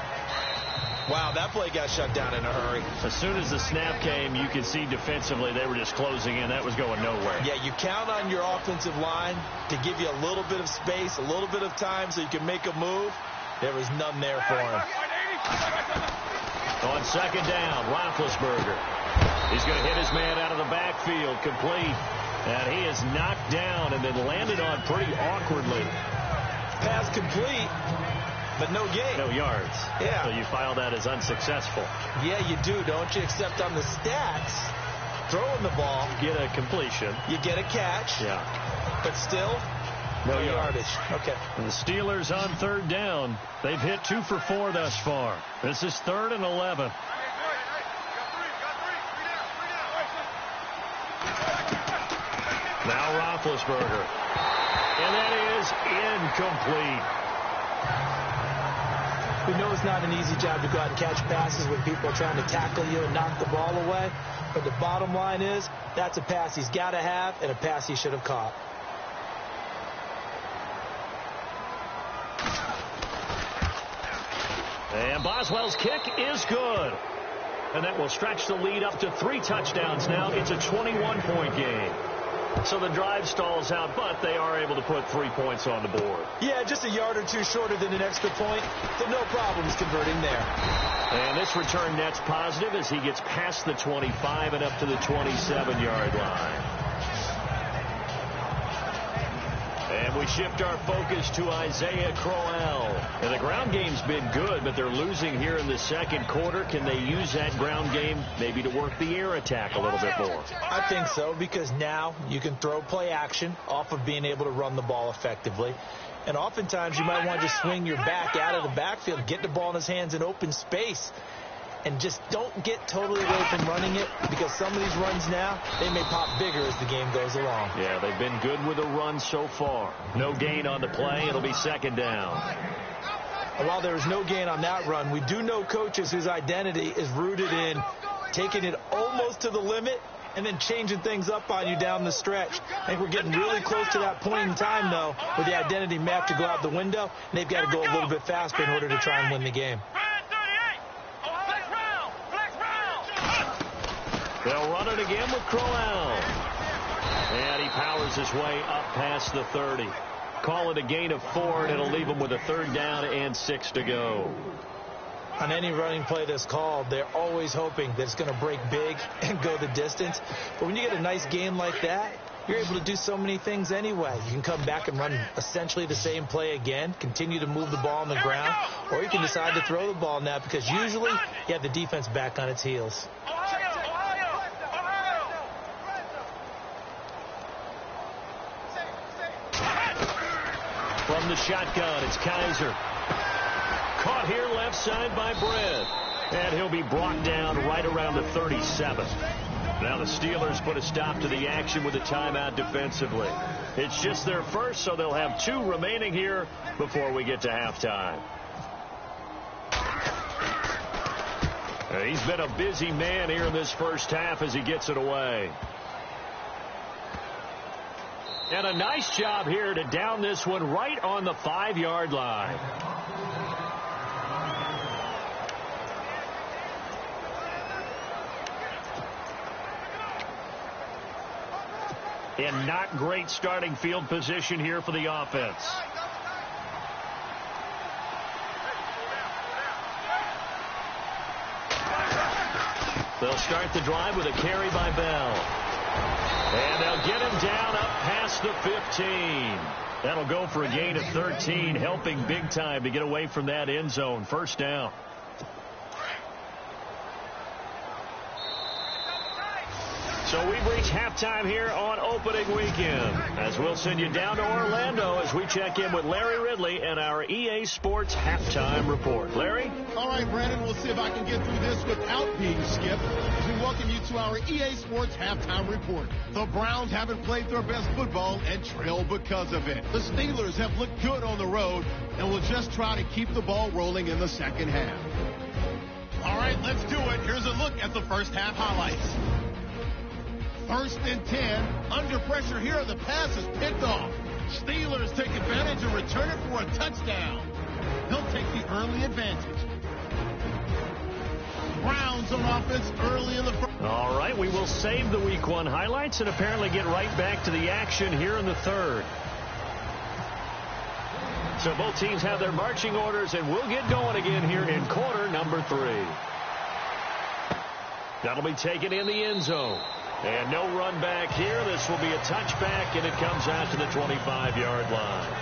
Wow, that play got shut down in a hurry. As soon as the snap came, you could see defensively they were just closing in. That was going nowhere. Yeah, you count on your offensive line to give you a little bit of space, a little bit of time so you can make a move. There was none there for him. On 2nd down, Roethlisberger. He's going to hit his man out of the backfield, complete. And he is knocked down and then landed on pretty awkwardly. Pass complete, but no gain. No yards. Yeah. So you file that as unsuccessful. Yeah, you do, don't you? Except on the stats, throwing the ball, Get a completion. you get a catch. Yeah. But still, no yardage. Okay. And the Steelers on third down. They've hit 2 for 4 thus far. This is 3rd and 11. Now Roethlisberger. And that is incomplete. We know it's not an easy job to go out and catch passes when people are trying to tackle you and knock the ball away. But the bottom line is, that's a pass he's got to have and a pass he should have caught. And Boswell's kick is good. And that will stretch the lead up to 3 touchdowns now. It's a 21-point game. So the drive stalls out, but they are able to put 3 points on the board. Yeah, just a yard or two shorter than an extra point, so no problems converting there. And this return net's positive as he gets past the 25 and up to the 27-yard line. And we shift our focus to Isaiah Crowell. And the ground game's been good, but they're losing here in the second quarter. Can they use that ground game maybe to work the air attack a little bit more? I think so, because now you can throw play action off of being able to run the ball effectively. And oftentimes you might want to just swing your back out of the backfield, get the ball in his hands in open space, and just don't get totally away from running it, because some of these runs now, they may pop bigger as the game goes along. Yeah, they've been good with the run so far. No gain on the play. It'll be 2nd down. And while there is no gain on that run, we do know coaches whose identity is rooted in taking it almost to the limit and then changing things up on you down the stretch. I think we're getting really close to that point in time, though, where the identity may have to go out the window, and they've got to go a little bit faster in order to try and win the game. They'll run it again with Crowell. And he powers his way up past the 30. Call it a gain of 4, and it'll leave him with a 3rd down and 6 to go. On any running play that's called, they're always hoping that it's going to break big and go the distance. But when you get a nice gain like that, you're able to do so many things anyway. You can come back and run essentially the same play again, continue to move the ball on the ground, or you can decide to throw the ball now, because usually you have the defense back on its heels. From the shotgun, it's Kaiser. Caught here left side by Brett. And he'll be brought down right around the 37. Now the Steelers put a stop to the action with a timeout defensively. It's just their first, so they'll have 2 remaining here before we get to halftime. He's been a busy man here in this first half as he gets it away. And a nice job here to down this one right on the 5-yard line. And not great starting field position here for the offense. They'll start the drive with a carry by Bell. And they'll get him down up past the 15. That'll go for a gain of 13, helping big time to get away from that end zone. 1st down. So we've reached halftime here on opening weekend, as we'll send you down to Orlando as we check in with Larry Ridley and our EA Sports Halftime Report. Larry? All right, Brandon, we'll see if I can get through this without being skipped as we welcome you to our EA Sports Halftime Report. The Browns haven't played their best football and trail because of it. The Steelers have looked good on the road and will just try to keep the ball rolling in the second half. All right, let's do it. Here's a look at the first half highlights. 1st and 10. Under pressure here. The pass is picked off. Steelers take advantage and return it for a touchdown. They'll take the early advantage. Browns on offense early in the first. All right, we will save the Week 1 highlights and apparently get right back to the action here in the 3rd. So both teams have their marching orders, and we'll get going again here in quarter number 3. That'll be taken in the end zone. And no run back here. This will be a touchback, and it comes out to the 25-yard line.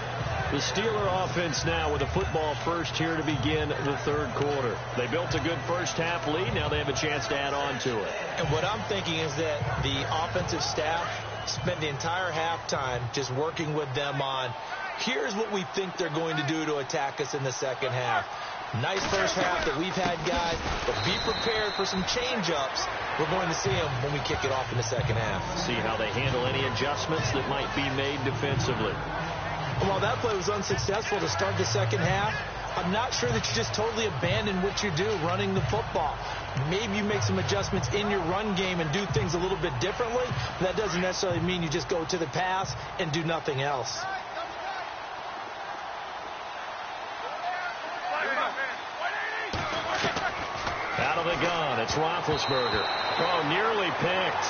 The Steeler offense now with a football first here to begin the third quarter. They built a good first-half lead. Now they have a chance to add on to it. And what I'm thinking is that the offensive staff spent the entire halftime just working with them on, here's what we think they're going to do to attack us in the second half. Nice first half that we've had, guys, but be prepared for some change-ups. We're going to see them when we kick it off in the second half. See how they handle any adjustments that might be made defensively. While that play was unsuccessful to start the second half, I'm not sure that you just totally abandon what you do running the football. Maybe you make some adjustments in your run game and do things a little bit differently. But that doesn't necessarily mean you just go to the pass and do nothing else. Out of the gun, it's Roethlisberger. Oh, nearly picked.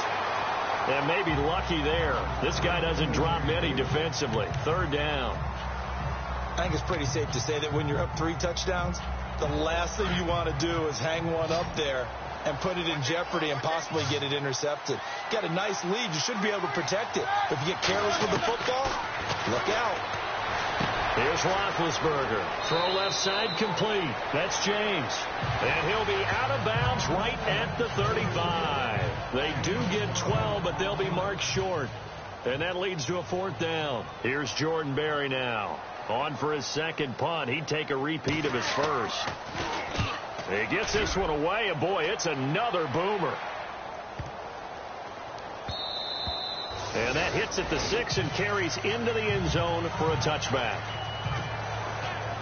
And maybe lucky there. This guy doesn't drop many defensively. Third down. I think it's pretty safe to say that when you're up 3 touchdowns, the last thing you want to do is hang one up there and put it in jeopardy and possibly get it intercepted. You got a nice lead. You should be able to protect it. But if you get careless with the football, look out. Here's Roethlisberger. Throw left side complete. That's James. And he'll be out of bounds right at the 35. They do get 12, but they'll be marked short. And that leads to a fourth down. Here's Jordan Berry now. On for his second punt. He'd take a repeat of his first. He gets this one away, and boy, it's another boomer. And that hits at the 6 and carries into the end zone for a touchback.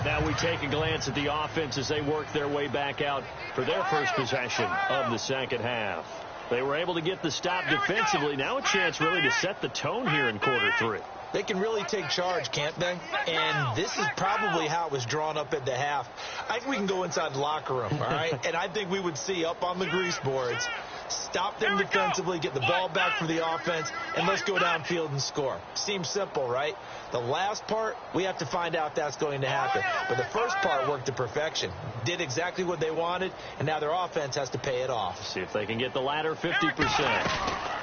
Now we take a glance at the offense as they work their way back out for their first possession of the second half. They were able to get the stop defensively. Now a chance really to set the tone here in quarter 3. They can really take charge, can't they? And this is probably how it was drawn up at the half. I think we can go inside the locker room, all right? And I think we would see up on the grease boards, stop them defensively, get the ball back for the offense, and let's go downfield and score. Seems simple, right? The last part, we have to find out that's going to happen. But the first part worked to perfection. Did exactly what they wanted, and now their offense has to pay it off. See if they can get the latter 50%.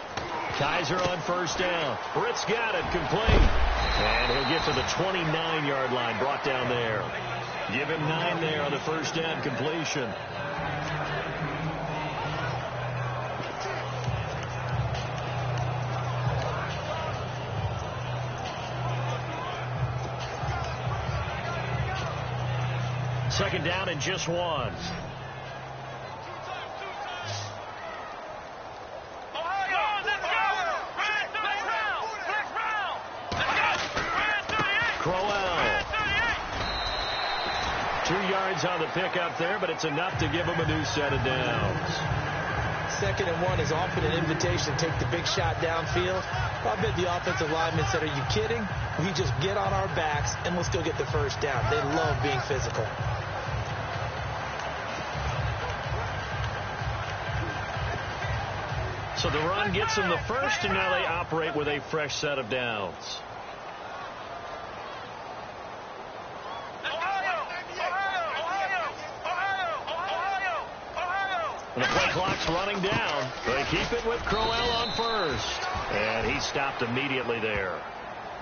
Kaiser on first down. Britt's got it, complete. And he'll get to the 29-yard line, brought down there. Give him 9 there on the first down completion. Second down and just 1. Crowell. 2 yards on the pickup there, but it's enough to give him a new set of downs. 2nd and 1 is often an invitation to take the big shot downfield. I bet the offensive lineman said, are you kidding? We just get on our backs and let's go get the first down. They love being physical. So the run gets them the first, and now they operate with a fresh set of downs. And the play clock's running down. They keep it with Crowell on first. And he stopped immediately there.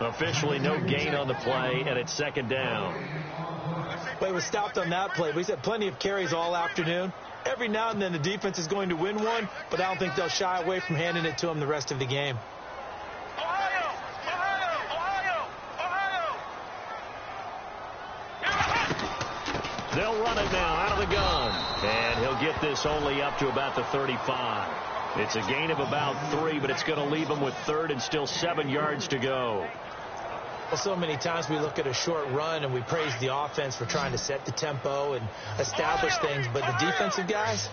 Officially no gain on the play, and it's second down. Well, he was stopped on that play, but he's had plenty of carries all afternoon. Every now and then the defense is going to win one, but I don't think they'll shy away from handing it to him the rest of the game. They'll run it now out of the gun. And he'll get this only up to about the 35. It's a gain of about 3, but it's going to leave him with 3rd and still 7 yards to go. Well, so many times we look at a short run and we praise the offense for trying to set the tempo and establish things, but the defensive guys,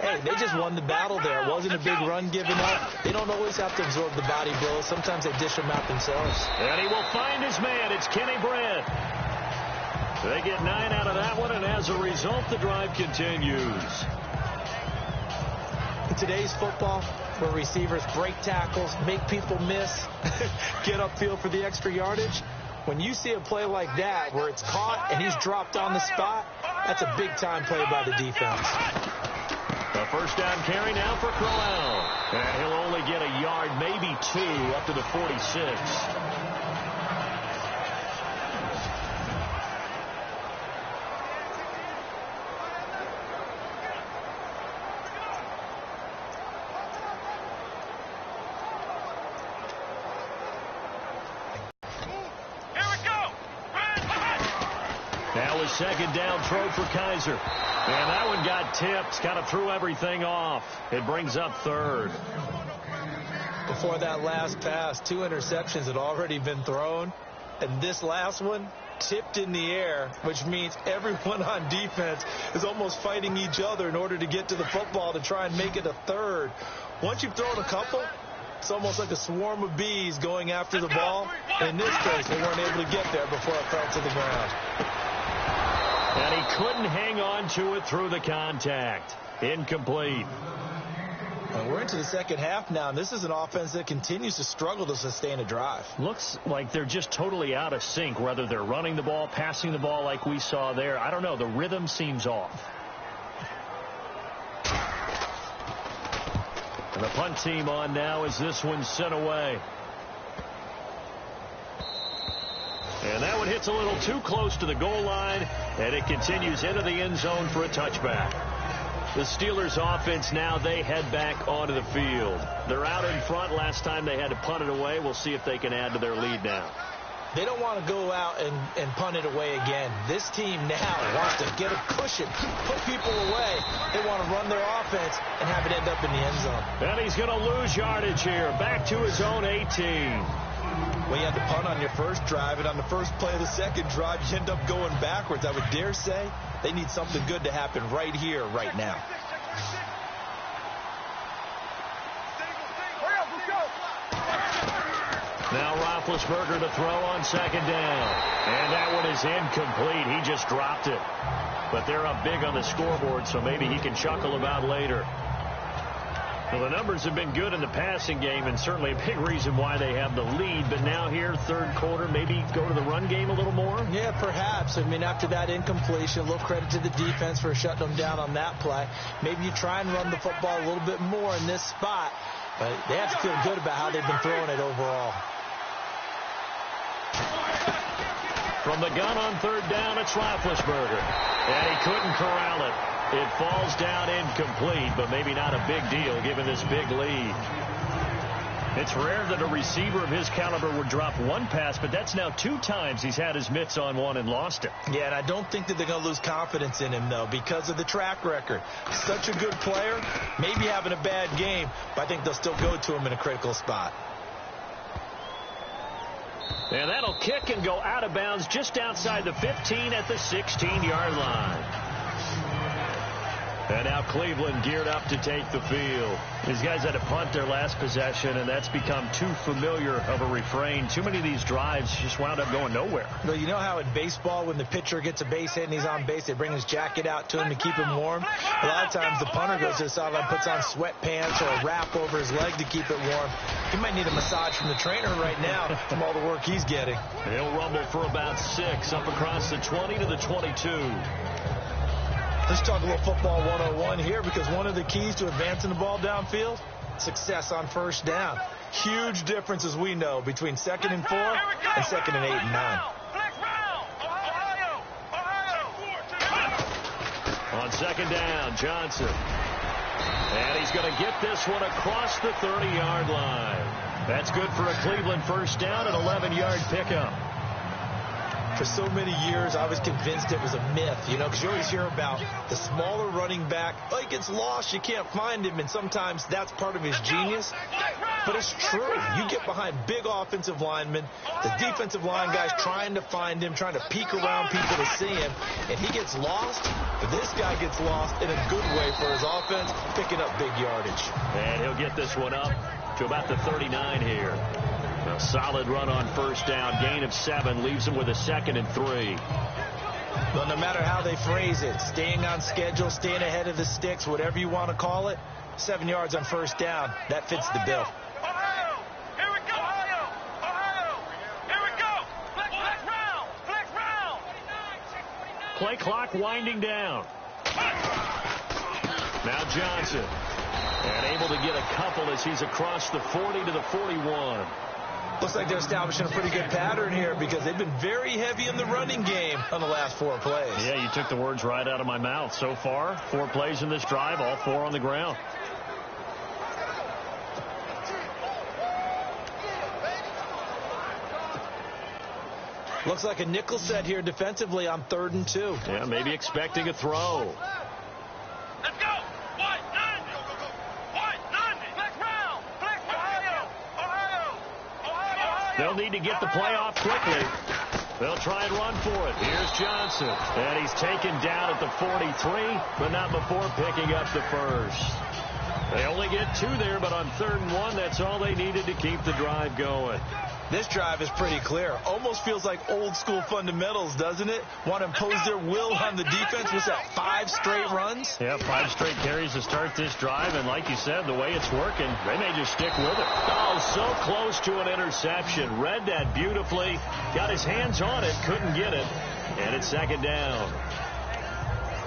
hey, they just won the battle there. It wasn't a big run given up. They don't always have to absorb the body blows. Sometimes they dish them out themselves. And he will find his man. It's Kenny Britt. They get 9 out of that one, and as a result, the drive continues. In today's football, where receivers break tackles, make people miss, get upfield for the extra yardage, when you see a play like that where it's caught and he's dropped on the spot, that's a big-time play by the defense. A first down carry now for Crowell. And he'll only get a yard, maybe 2, up to the 46. Now a second down throw for Kaiser. And that one got tipped. Kind of threw everything off. It brings up third. Before that last pass, 2 interceptions had already been thrown. And this last one tipped in the air, which means everyone on defense is almost fighting each other in order to get to the football to try and make it a third. Once you've thrown a couple, it's almost like a swarm of bees going after the ball. And in this case, they weren't able to get there before it fell to the ground. And he couldn't hang on to it through the contact. Incomplete. And we're into the second half now, and this is an offense that continues to struggle to sustain a drive. Looks like they're just totally out of sync, whether they're running the ball, passing the ball like we saw there. I don't know. The rhythm seems off. And the punt team on now as this one's sent away. And that one hits a little too close to the goal line, and it continues into the end zone for a touchback. The Steelers offense now, they head back onto the field. They're out in front. Last time they had to punt it away. We'll see if they can add to their lead now. They don't want to go out and punt it away again. This team now wants to get a cushion, put people away. They want to run their offense and have it end up in the end zone. And he's going to lose yardage here, back to his own 18. When you had to punt on your first drive, and on the first play of the second drive, you end up going backwards. I would dare say they need something good to happen right here, right now. Now Roethlisberger to throw on second down. And that one is incomplete. He just dropped it. But they're up big on the scoreboard, so maybe he can chuckle about later. Well, the numbers have been good in the passing game, and certainly a big reason why they have the lead. But now here, third quarter, maybe go to the run game a little more? Yeah, perhaps. I mean, after that incompletion, a little credit to the defense for shutting them down on that play. Maybe you try and run the football a little bit more in this spot. But they have to feel good about how they've been throwing it overall. From the gun on third down, it's Roethlisberger. And he couldn't corral it. It falls down incomplete, but maybe not a big deal given this big lead. It's rare that a receiver of his caliber would drop one pass, but that's now 2 times he's had his mitts on one and lost it. Yeah, and I don't think that they're going to lose confidence in him, though, because of the track record. Such a good player, maybe having a bad game, but I think they'll still go to him in a critical spot. And that'll kick and go out of bounds just outside the 15 at the 16-yard line. And now Cleveland geared up to take the field. These guys had to punt their last possession, and that's become too familiar of a refrain. Too many of these drives just wound up going nowhere. Well, you know how in baseball, when the pitcher gets a base hit and he's on base, they bring his jacket out to him to keep him warm? A lot of times the punter goes to the sideline, puts on sweatpants or a wrap over his leg to keep it warm. He might need a massage from the trainer right now from all the work he's getting. He'll rumble for about 6 up across the 20 to the 22. Let's talk a little football 101 here, because one of the keys to advancing the ball downfield, success on first down. Huge difference, as we know, between 2nd and 4 and 2nd and 8 and 9. On second down, Johnson. And he's going to get this one across the 30-yard line. That's good for a Cleveland first down, an 11-yard pickup. For so many years, I was convinced it was a myth, you know, because you always hear about the smaller running back. Oh, he gets lost, you can't find him, and sometimes that's part of his genius. But it's true. You get behind big offensive linemen, the defensive line guys trying to find him, trying to peek around people to see him, and he gets lost. But this guy gets lost in a good way for his offense, picking up big yardage. And he'll get this one up to about the 39 here. A solid run on first down. Gain of 7 leaves him with a 2nd and 3. Well, no matter how they phrase it, staying on schedule, staying ahead of the sticks, whatever you want to call it, 7 yards on first down, that fits the bill. Ohio! Here we go! Ohio! Here we go! Flex round! Flex round! Play clock winding down. Now Johnson. And able to get a couple as he's across the 40 to the 41. Looks like they're establishing a pretty good pattern here because they've been very heavy in the running game on the last 4 plays. Yeah, you took the words right out of my mouth. So far, 4 plays in this drive, all 4 on the ground. Looks like a nickel set here defensively on 3rd and 2. Yeah, maybe expecting a throw. Let's go. White, none. White, none. Flex round. Flex Ohio. They'll need to get the play off quickly. They'll try and run for it. Here's Johnson. And he's taken down at the 43, but not before picking up the first. They only get 2 there, but on 3rd and 1, that's all they needed to keep the drive going. This drive is pretty clear. Almost feels like old school fundamentals, doesn't it? Want to impose their will on the defense. What's that, 5 straight runs? Yeah, 5 straight carries to start this drive. And like you said, the way it's working, they may just stick with it. Oh, so close to an interception. Read that beautifully. Got his hands on it. Couldn't get it. And it's 2nd down.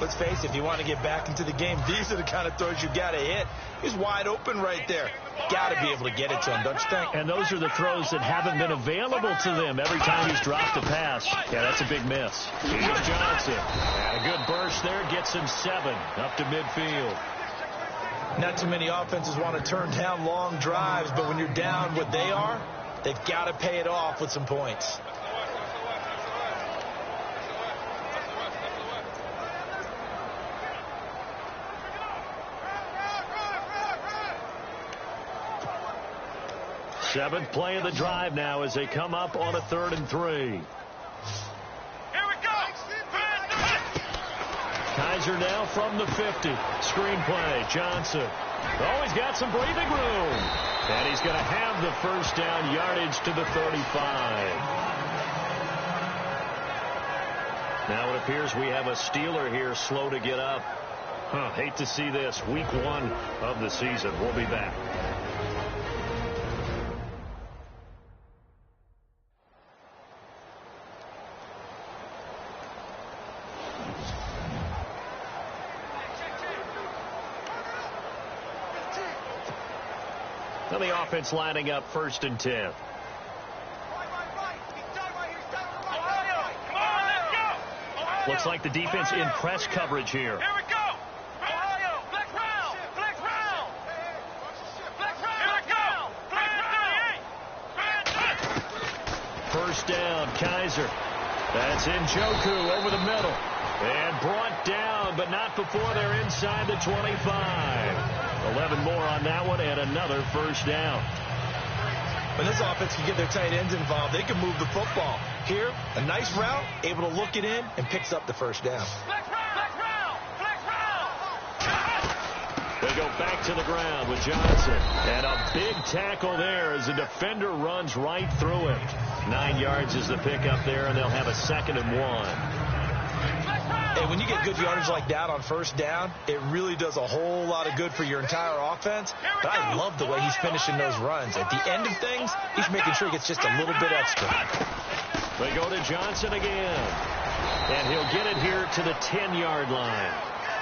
Let's face it, if you want to get back into the game, these are the kind of throws you got to hit. He's wide open right there. Got to be able to get it to him, don't you think? And those are the throws that haven't been available to them every time he's dropped a pass. Yeah, that's a big miss. Here's Johnson. And a good burst there gets him 7 up to midfield. Not too many offenses want to turn down long drives, but when you're down what they are, they've got to pay it off with some points. Seventh play of the drive now as they come up on a 3rd and 3. Here we go. Kaiser now from the 50. Screenplay. Johnson. Oh, he's got some breathing room. And he's going to have the first down yardage to the 35. Now it appears we have a Steeler here slow to get up. Hate to see this. Week 1 of the season. We'll be back. Now the offense lining up 1st and 10. Looks like the defense in press coverage here. Here we go. Ohio. Flex round. Flex round. Flex round. Here we go. 1st down, Kaiser. That's Njoku over the middle. And brought down, but not before they're inside the 25. 11 more on that one, and another 1st down. When this offense can get their tight ends involved, they can move the football. Here, a nice route, able to look it in, and picks up the 1st down. Flex round. Flex round. They go back to the ground with Johnson. And a big tackle there as the defender runs right through it. 9 yards is the pickup there, and they'll have a 2nd and 1. Hey, when you get good yardage like that on 1st down, it really does a whole lot of good for your entire offense. But I love the way he's finishing those runs. At the end of things, he's making sure he gets just a little bit extra. They go to Johnson again. And he'll get it here to the 10-yard line.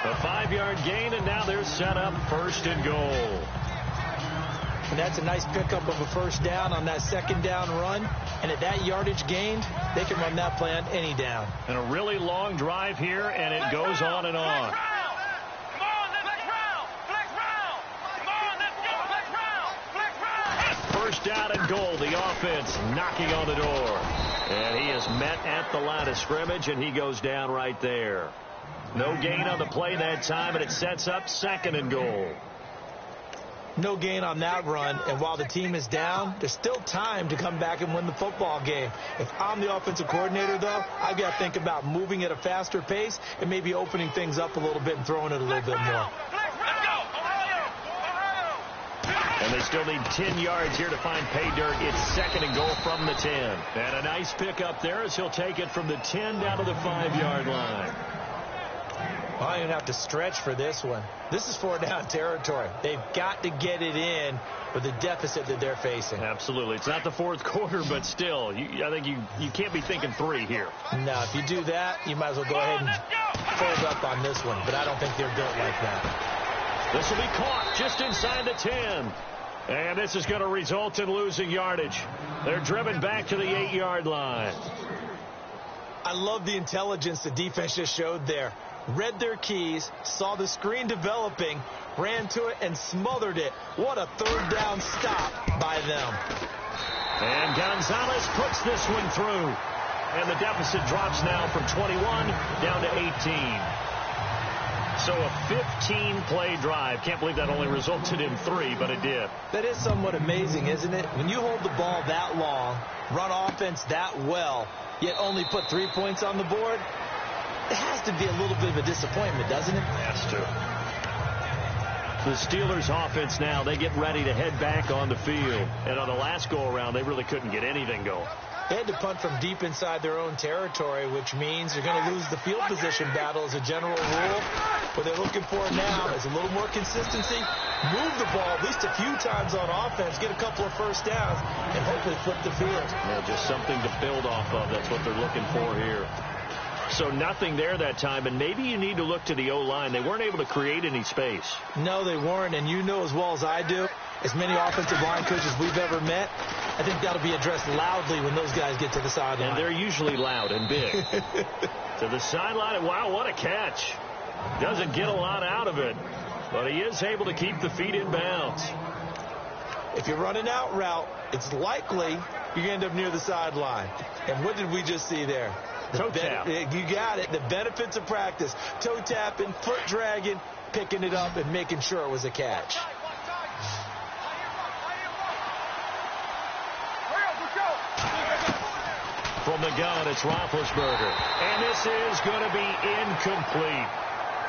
A 5-yard gain, and now they're set up 1st and goal. And that's a nice pickup of a 1st down on that 2nd down run. And at that yardage gained, they can run that play on any down. And a really long drive here, and it goes on and on. First down and goal. The offense knocking on the door. And he is met at the line of scrimmage, and he goes down right there. No gain on the play that time, and it sets up 2nd and goal. No gain on that run, and while the team is down, there's still time to come back and win the football game. If I'm the offensive coordinator, though, I've got to think about moving at a faster pace and maybe opening things up a little bit and throwing it a little bit more. And they still need 10 yards here to find pay dirt. It's 2nd and goal from the 10. And a nice pickup there as he'll take it from the 10 down to the 5-yard line. Well, I don't even have to stretch for this one. This is 4-down territory. They've got to get it in with the deficit that they're facing. Absolutely. It's not the 4th quarter, but still, I think you can't be thinking 3 here. No, if you do that, you might as well go ahead and fold up on this one. But I don't think they're built like that. This will be caught just inside the 10. And this is going to result in losing yardage. They're driven back to the 8-yard line. I love the intelligence the defense just showed there. Read their keys, saw the screen developing, ran to it, and smothered it. What a third down stop by them. And Gonzalez puts this one through. And the deficit drops now from 21 down to 18. So a 15-play drive. Can't believe that only resulted in 3, but it did. That is somewhat amazing, isn't it? When you hold the ball that long, run offense that well, yet only put 3 points on the board, it has to be a little bit of a disappointment, doesn't it? Has to. The Steelers offense now, they get ready to head back on the field. And on the last go-around, they really couldn't get anything going. They had to punt from deep inside their own territory, which means you're going to lose the field position battle as a general rule. What they're looking for now is a little more consistency, move the ball at least a few times on offense, get a couple of first downs, and hopefully flip the field. Yeah, just something to build off of. That's what they're looking for here. So nothing there that time, and maybe you need to look to the O-line. They weren't able to create any space. No, they weren't, and you know as well as I do, as many offensive line coaches we've ever met, I think that'll be addressed loudly when those guys get to the sideline. And they're usually loud and big. To the sideline, wow, what a catch. Doesn't get a lot out of it, but he is able to keep the feet in bounds. If you're running out route, it's likely you're going to end up near the sideline. And what did we just see there? Toe tap. You got it. The benefits of practice. Toe tapping, foot dragging, picking it up, and making sure it was a catch. From the gun, it's Roethlisberger. And this is going to be incomplete.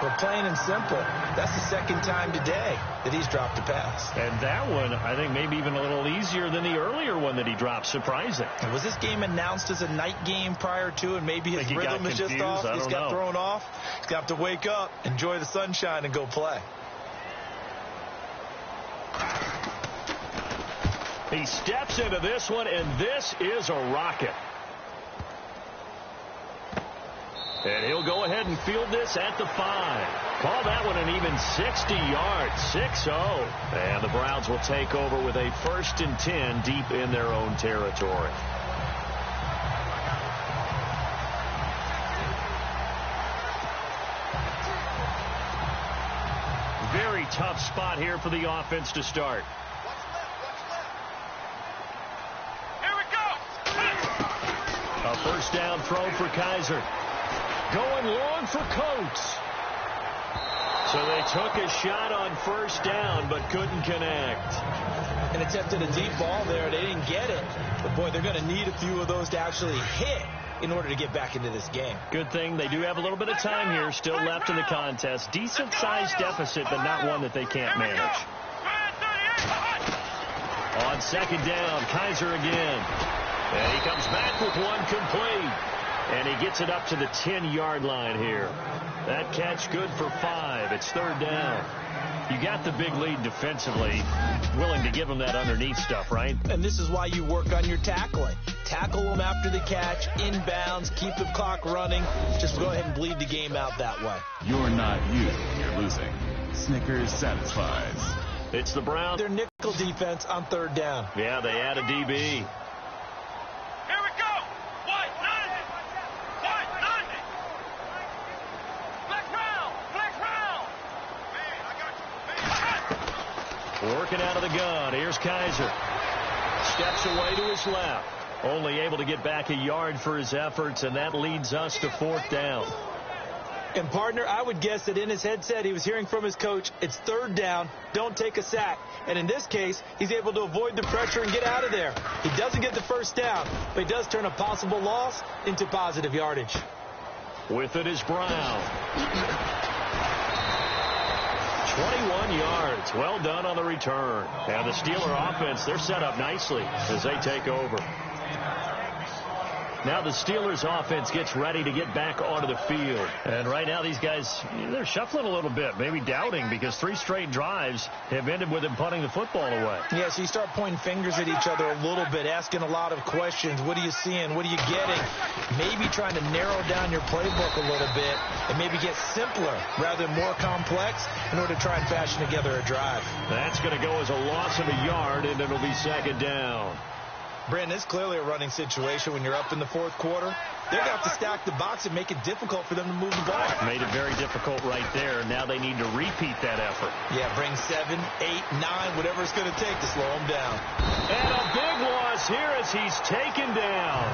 Well, plain and simple, that's the second time today that he's dropped a pass. And that one, I think, maybe even a little easier than the earlier one that he dropped. Surprising. And was this game announced as a night game prior to, and maybe his rhythm is just off? He's got thrown off. He's got to wake up, enjoy the sunshine, and go play. He steps into this one, and this is a rocket. And he'll go ahead and field this at the 5. Call that one an even 60 yards, 6-0. And the Browns will take over with a 1st and 10 deep in their own territory. Very tough spot here for the offense to start. Here we go. A first down throw for Kaiser. Going long for Coates. So they took a shot on first down, but couldn't connect. And attempted a deep ball there. They didn't get it. But, boy, they're going to need a few of those to actually hit in order to get back into this game. Good thing they do have a little bit of time here still left in the contest. Decent-sized deficit, but not one that they can't manage. On second down, Kaiser again. And he comes back with one complete. And he gets it up to the 10-yard line here. That catch good for 5. It's third down. You got the big lead defensively. Willing to give them that underneath stuff, right? And this is why you work on your tackling. Tackle them after the catch, inbounds, keep the clock running. Just go ahead and bleed the game out that way. You're not you. You're losing. Snickers satisfies. It's the Browns. Their nickel defense on third down. Yeah, they add a DB. Working out of the gun. Here's Kaiser. Steps away to his left. Only able to get back a yard for his efforts, and that leads us to 4th down. And, partner, I would guess that in his headset he was hearing from his coach, it's third down, don't take a sack. And in this case, he's able to avoid the pressure and get out of there. He doesn't get the first down, but he does turn a possible loss into positive yardage. With it is Brown. 21 yards. Well done on the return. And the Steeler offense, they're set up nicely as they take over. Now the Steelers offense gets ready to get back onto the field. And right now these guys, they're shuffling a little bit, maybe doubting, because 3 straight drives have ended with them punting the football away. Yeah, so you start pointing fingers at each other a little bit, asking a lot of questions. What are you seeing? What are you getting? Maybe trying to narrow down your playbook a little bit and maybe get simpler rather than more complex in order to try and fashion together a drive. That's going to go as a loss of a yard, and it'll be second down. Brandon, it's clearly a running situation when you're up in the 4th quarter. They're going to have to stack the box and make it difficult for them to move the ball. Made it very difficult right there. Now they need to repeat that effort. Yeah, bring 7, 8, 9, whatever it's going to take to slow them down. And a big loss here as he's taken down.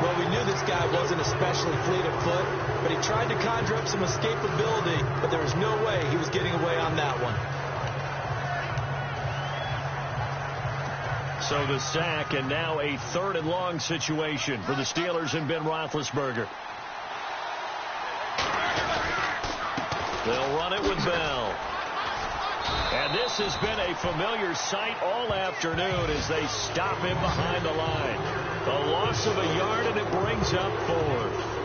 Well, we knew this guy wasn't especially fleet of foot, but he tried to conjure up some escapability, but there was no way he was getting away on that one. So the sack, and now a 3rd and long situation for the Steelers and Ben Roethlisberger. They'll run it with Bell. And this has been a familiar sight all afternoon as they stop him behind the line. A loss of a yard, and it brings up 4th.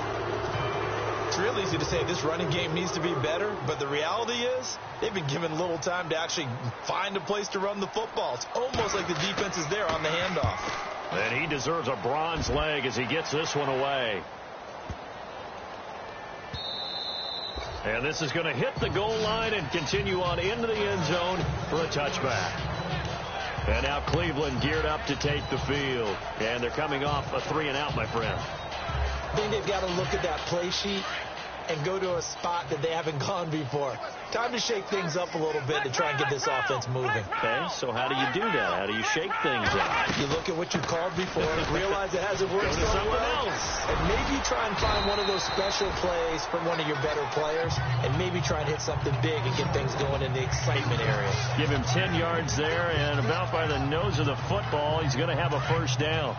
It's real easy to say this running game needs to be better, but the reality is they've been given little time to actually find a place to run the football. It's almost like the defense is there on the handoff. And he deserves a bronze leg as he gets this one away. And this is going to hit the goal line and continue on into the end zone for a touchback. And now Cleveland geared up to take the field. And they're coming off a 3-and-out, my friend. I think they've got to look at that play sheet and go to a spot that they haven't gone before. Time to shake things up a little bit to try and get this offense moving. Okay, so how do you do that? How do you shake things up? You look at what you called before, realize it hasn't worked so well, and maybe try and find one of those special plays from one of your better players, and maybe try and hit something big and get things going in the excitement area. Give him 10 yards there, and about by the nose of the football, he's going to have a 1st down.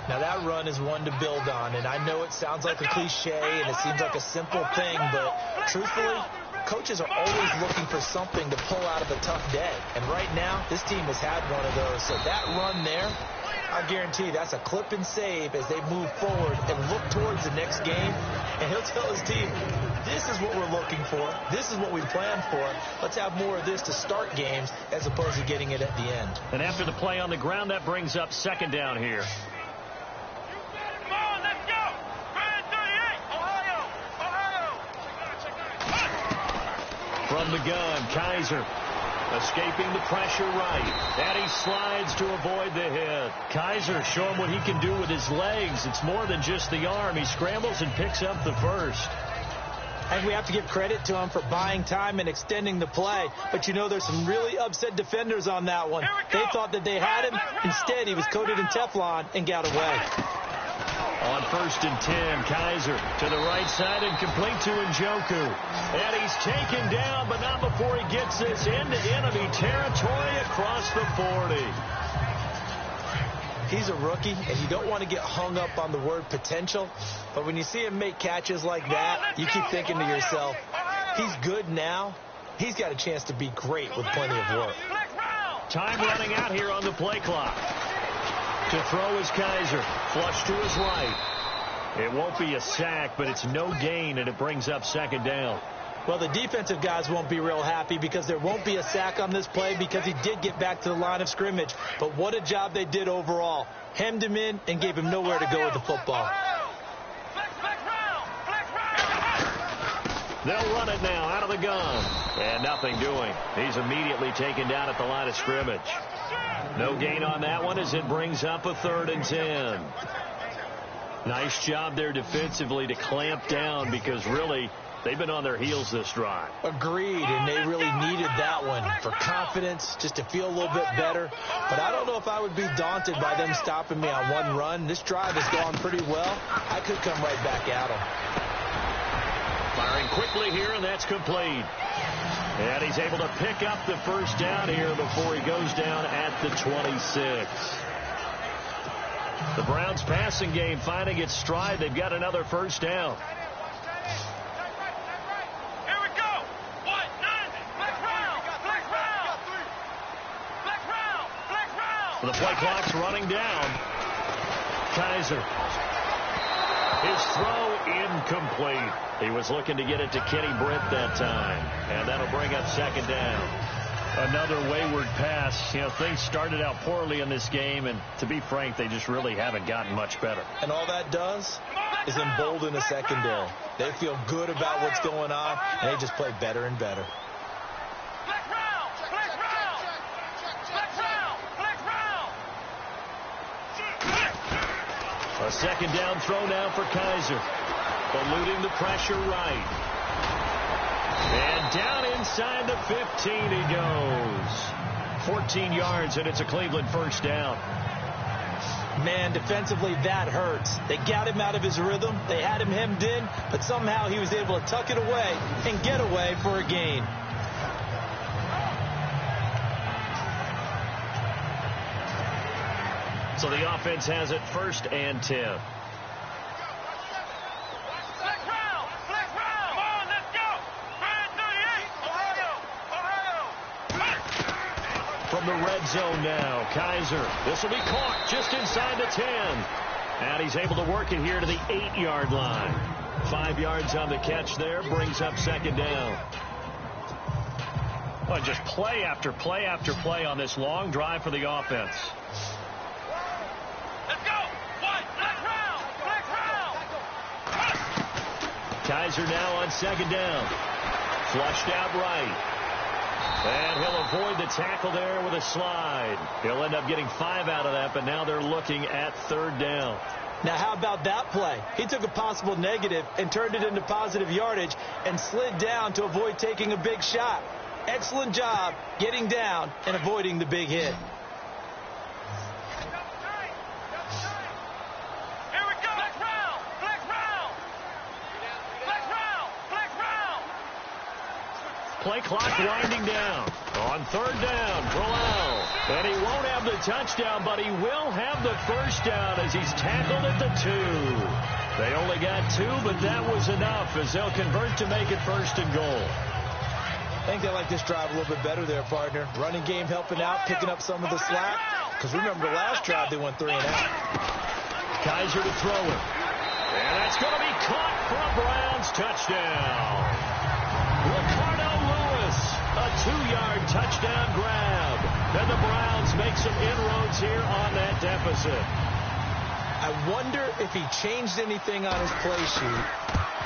Now, that run is one to build on, and I know it sounds like a cliche and it seems like a simple thing, but truthfully, coaches are always looking for something to pull out of a tough day. And right now, this team has had one of those. So that run there, I guarantee that's a clip and save as they move forward and look towards the next game. And he'll tell his team, this is what we're looking for. This is what we planned for. Let's have more of this to start games as opposed to getting it at the end. And after the play on the ground, that brings up 2nd down here. From the gun, Kaiser escaping the pressure right. And he slides to avoid the hit. Kaiser showing what he can do with his legs. It's more than just the arm. He scrambles and picks up the 1st. I think we have to give credit to him for buying time and extending the play. But, you know, there's some really upset defenders on that one. They thought that they had him. Instead, he was coated in Teflon and got away. On 1st and 10, Kaiser to the right side and complete to Njoku. And he's taken down, but not before he gets this into enemy territory across the 40. He's a rookie, and you don't want to get hung up on the word potential. But when you see him make catches like that, you keep thinking to yourself, he's good now. He's got a chance to be great with plenty of work. Time running out here on the play clock. To throw is Kaiser. Flush to his right. It won't be a sack, but it's no gain, and it brings up 2nd down. Well, the defensive guys won't be real happy because there won't be a sack on this play because he did get back to the line of scrimmage. But what a job they did overall. Hemmed him in and gave him nowhere to go with the football. They'll run it now out of the gun. And nothing doing. He's immediately taken down at the line of scrimmage. No gain on that one as it brings up a 3rd and 10. Nice job there defensively to clamp down because really they've been on their heels this drive. Agreed, and they really needed that one for confidence, just to feel a little bit better. But I don't know if I would be daunted by them stopping me on one run. This drive has gone pretty well. I could come right back at them. Firing quickly here, and that's complete. And he's able to pick up the 1st down here before he goes down at the 26. The Browns passing game finding its stride. They've got another 1st down. Here we go. 1, 9, black round. The play clock's running down. Kaiser. His throw incomplete. He was looking to get it to Kenny Britt that time. And that'll bring up second down. Another wayward pass. You know, things started out poorly in this game, and to be frank, they just really haven't gotten much better. And all that does is embolden the secondary. They feel good about what's going on, and they just play better and better. A second down throw now for Kaiser. Eluding the pressure right. And down inside the 15 he goes. 14 yards, and it's a Cleveland first down. Man, defensively, that hurts. They got him out of his rhythm. They had him hemmed in, but somehow he was able to tuck it away and get away for a gain. So the offense has it 1st and 10. From the red zone now, Kaiser. This will be caught just inside the 10. And he's able to work it here to the 8-yard line. 5 yards on the catch there, brings up second down. Well, just play after play after play on this long drive for the offense. Kaiser now on second down. Flushed out right. And he'll avoid the tackle there with a slide. He'll end up getting 5 out of that, but now they're looking at 3rd down. Now, how about that play? He took a possible negative and turned it into positive yardage and slid down to avoid taking a big shot. Excellent job getting down and avoiding the big hit. Play clock winding down. On 3rd down, Crowell. And he won't have the touchdown, but he will have the first down as he's tackled at the 2. They only got 2, but that was enough as they'll convert to make it 1st and goal. I think they like this drive a little bit better there, partner. Running game helping out, picking up some of the slack. Because remember, the last drive they went 3 and out. Kaiser to throw it. And that's going to be caught for a Browns touchdown. Ricardo Lewis, a 2-yard touchdown grab. And the Browns make some inroads here on that deficit. I wonder if he changed anything on his play sheet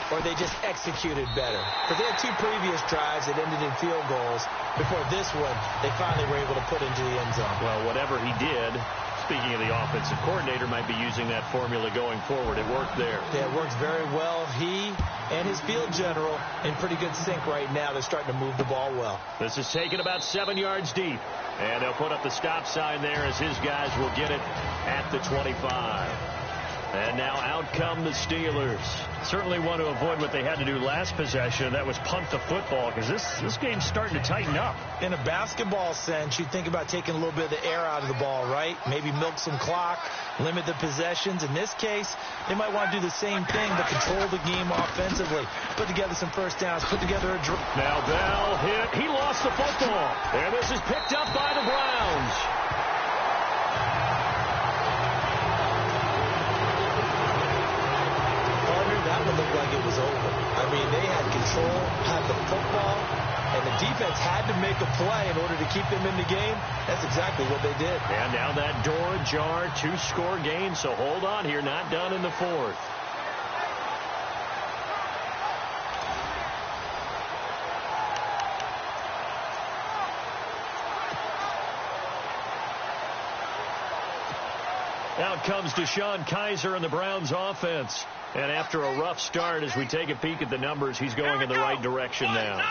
or they just executed better. Because they had 2 previous drives that ended in field goals. Before this one, they finally were able to put into the end zone. Well, whatever he did, speaking of the offensive coordinator, might be using that formula going forward. It worked there. Yeah, it works very well. He and his field general in pretty good sync right now. They're starting to move the ball well. This is taken about 7 yards deep. And they'll put up the stop sign there as his guys will get it at the 25. And now out come the Steelers. Certainly want to avoid what they had to do last possession. That was punt the football, because this game's starting to tighten up. In a basketball sense, you'd think about taking a little bit of the air out of the ball, right? Maybe milk some clock, limit the possessions. In this case, they might want to do the same thing, but control the game offensively. Put together some first downs, put together a drive. Now Bell hit. He lost the football. And this is picked up by the Browns. That would look like it was over. I mean, they had control, had the football, and the defense had to make a play in order to keep them in the game. That's exactly what they did. And now that door ajar, 2-score game, so hold on here, not done in the 4th. Out comes Deshaun Kaiser and the Browns offense. And after a rough start, as we take a peek at the numbers, he's going in the right direction now.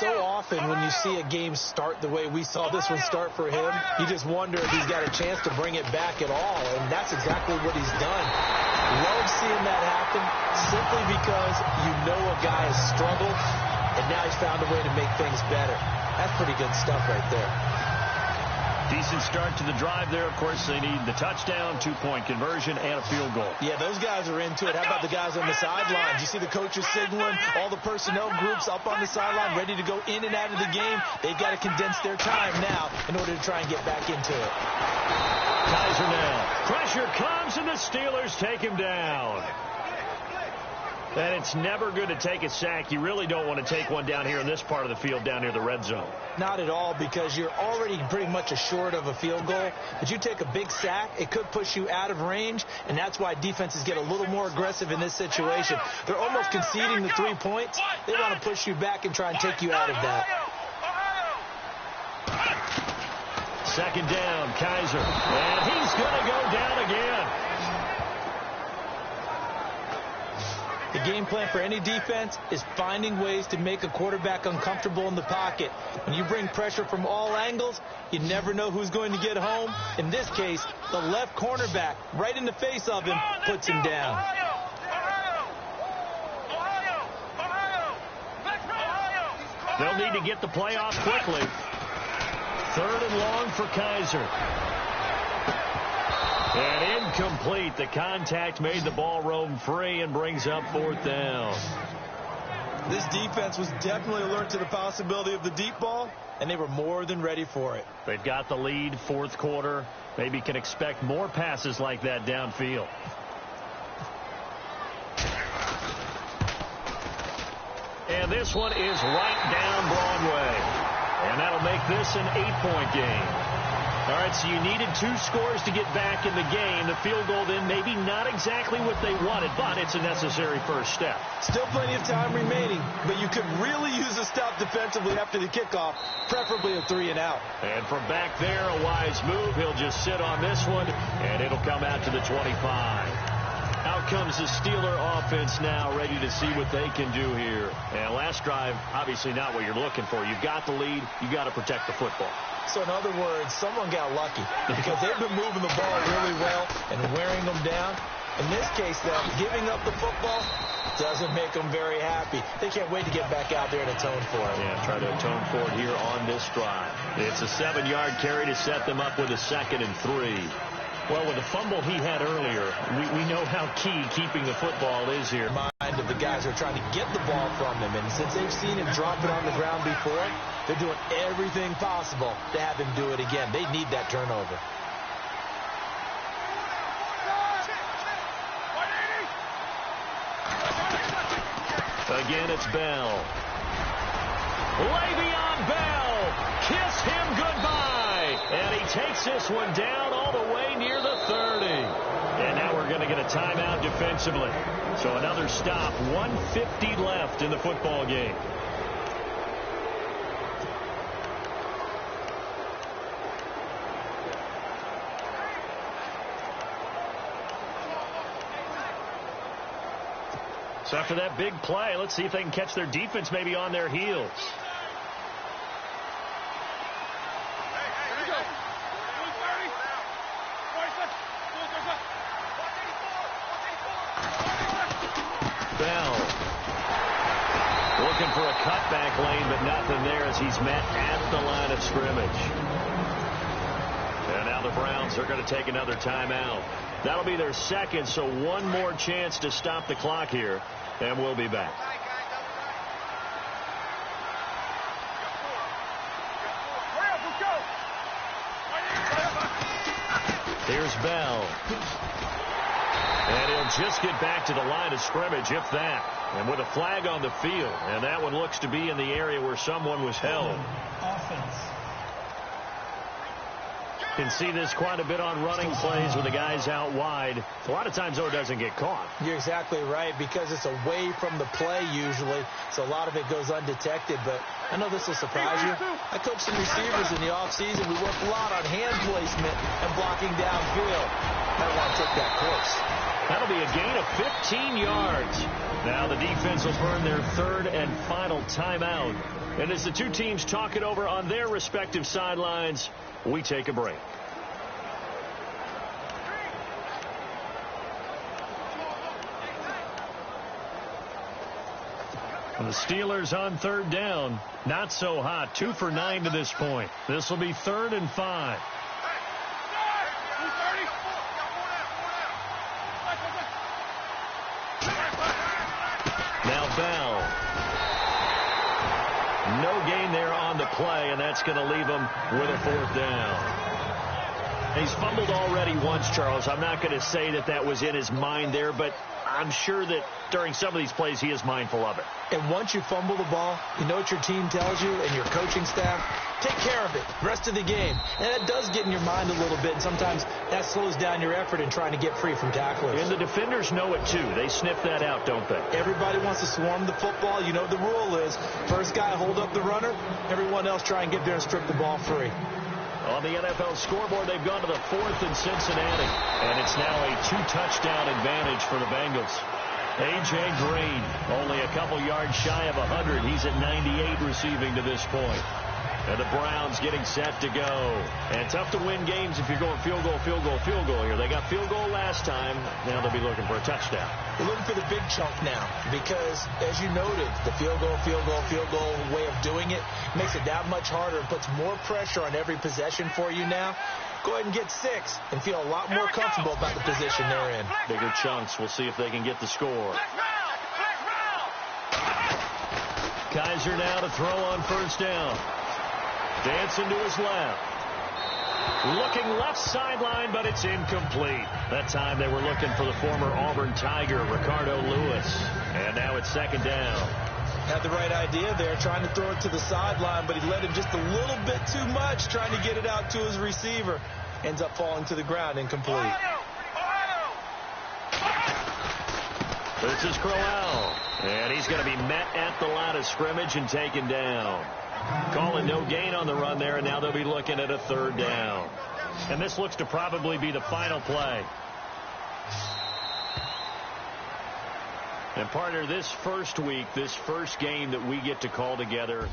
So often when you see a game start the way we saw this one start for him, you just wonder if he's got a chance to bring it back at all. And that's exactly what he's done. Love seeing that happen simply because you know a guy has struggled, and now he's found a way to make things better. That's pretty good stuff right there. Decent start to the drive there. Of course, they need the touchdown, 2-point conversion, and a field goal. Yeah, those guys are into it. How about the guys on the sidelines? You see the coaches signaling, all the personnel groups up on the sideline ready to go in and out of the game. They've got to condense their time now in order to try and get back into it. Kaiser now. Pressure comes, and the Steelers take him down. And it's never good to take a sack. You really don't want to take one down here in this part of the field, down near the red zone. Not at all, because you're already pretty much assured of a field goal. But you take a big sack, it could push you out of range, and that's why defenses get a little more aggressive in this situation. They're almost conceding the 3 points. They want to push you back and try and take you out of that. Second down, Kaiser. And he's going to go down again. The game plan for any defense is finding ways to make a quarterback uncomfortable in the pocket. When you bring pressure from all angles, you never know who's going to get home. In this case, the left cornerback, right in the face of him, puts him down. They'll need to get the play off quickly. 3rd and long for Kaiser. And incomplete. The contact made the ball roam free and brings up 4th down. This defense was definitely alert to the possibility of the deep ball, and they were more than ready for it. They've got the lead, 4th quarter. Maybe can expect more passes like that downfield. And this one is right down Broadway. And that'll make this an 8-point game. All right, so you needed 2 scores to get back in the game. The field goal then maybe not exactly what they wanted, but it's a necessary first step. Still plenty of time remaining, but you could really use a stop defensively after the kickoff, preferably a 3-and-out. And from back there, a wise move. He'll just sit on this one, and it'll come out to the 25. Out comes the Steeler offense now, ready to see what they can do here. And last drive, obviously not what you're looking for. You've got the lead. You've got to protect the football. So in other words, someone got lucky because they've been moving the ball really well and wearing them down. In this case, though, giving up the football doesn't make them very happy. They can't wait to get back out there and atone for it. Yeah, try to atone for it here on this drive. It's a 7-yard carry to set them up with a 2nd and 3. Well, with the fumble he had earlier, we know how key keeping the football is here. Mind of the guys who are trying to get the ball from him, and since they've seen him drop it on the ground before, they're doing everything possible to have him do it again. They need that turnover. Again, it's Bell. Le'Veon Bell, kiss him goodbye. And he takes this one down all the way near the 30. And now we're going to get a timeout defensively. So another stop, 1:50 left in the football game. So after that big play, let's see if they can catch their defense maybe on their heels. Bell looking for a cutback lane, but nothing there as he's met at the line of scrimmage. And now the Browns are going to take another timeout. That'll be their 2nd, so one more chance to stop the clock here, and we'll be back. Here's Bell. And he'll just get back to the line of scrimmage, if that. And with a flag on the field. And that one looks to be in the area where someone was held. Offense. Can see this quite a bit on running plays with the guys out wide. A lot of times, though, it doesn't get caught. You're exactly right, because it's away from the play usually, so a lot of it goes undetected. But I know this will surprise you. I coached some receivers in the offseason. We worked a lot on hand placement and blocking downfield. I want to take that course. That'll be a gain of 15 yards. Now the defense will burn their 3rd and final timeout. And as the two teams talk it over on their respective sidelines, we take a break. The Steelers on third down. Not so hot. 2 for 9 to this point. This will be 3rd and 5. Now Bell. No gain there on the play, and that's going to leave him with a 4th down. He's fumbled already once, Charles. I'm not going to say that that was in his mind there, but I'm sure that during some of these plays he is mindful of it. And once you fumble the ball, you know what your team tells you and your coaching staff? Take care of it the rest of the game. And that does get in your mind a little bit, and sometimes that slows down your effort in trying to get free from tacklers. And the defenders know it, too. They sniff that out, don't they? Everybody wants to swarm the football. You know what the rule is. First guy hold up the runner. Everyone else try and get there and strip the ball free. On the NFL scoreboard, they've gone to the 4th in Cincinnati. And it's now a 2-touchdown advantage for the Bengals. A.J. Green, only a couple yards shy of 100. He's at 98 receiving to this point. And the Browns getting set to go. And tough to win games if you're going field goal here. They got field goal last time. Now they'll be looking for a touchdown. They're looking for the big chunk now because, as you noted, the field goal way of doing it makes it that much harder and puts more pressure on every possession for you now. Go ahead and get 6 and feel a lot more comfortable about the position they're in. Bigger chunks. We'll see if they can get the score. Kaiser now to throw on 1st down. Dancing to his left. Looking left sideline, but it's incomplete. That time they were looking for the former Auburn Tiger, Ricardo Lewis. And now it's 2nd down. Had the right idea there, trying to throw it to the sideline, but he let it just a little bit too much, trying to get it out to his receiver. Ends up falling to the ground, incomplete. This is Crowell. And he's going to be met at the line of scrimmage and taken down. Calling no gain on the run there, and now they'll be looking at a 3rd down. And this looks to probably be the final play. And partner, this first week, this first game that we get to call together,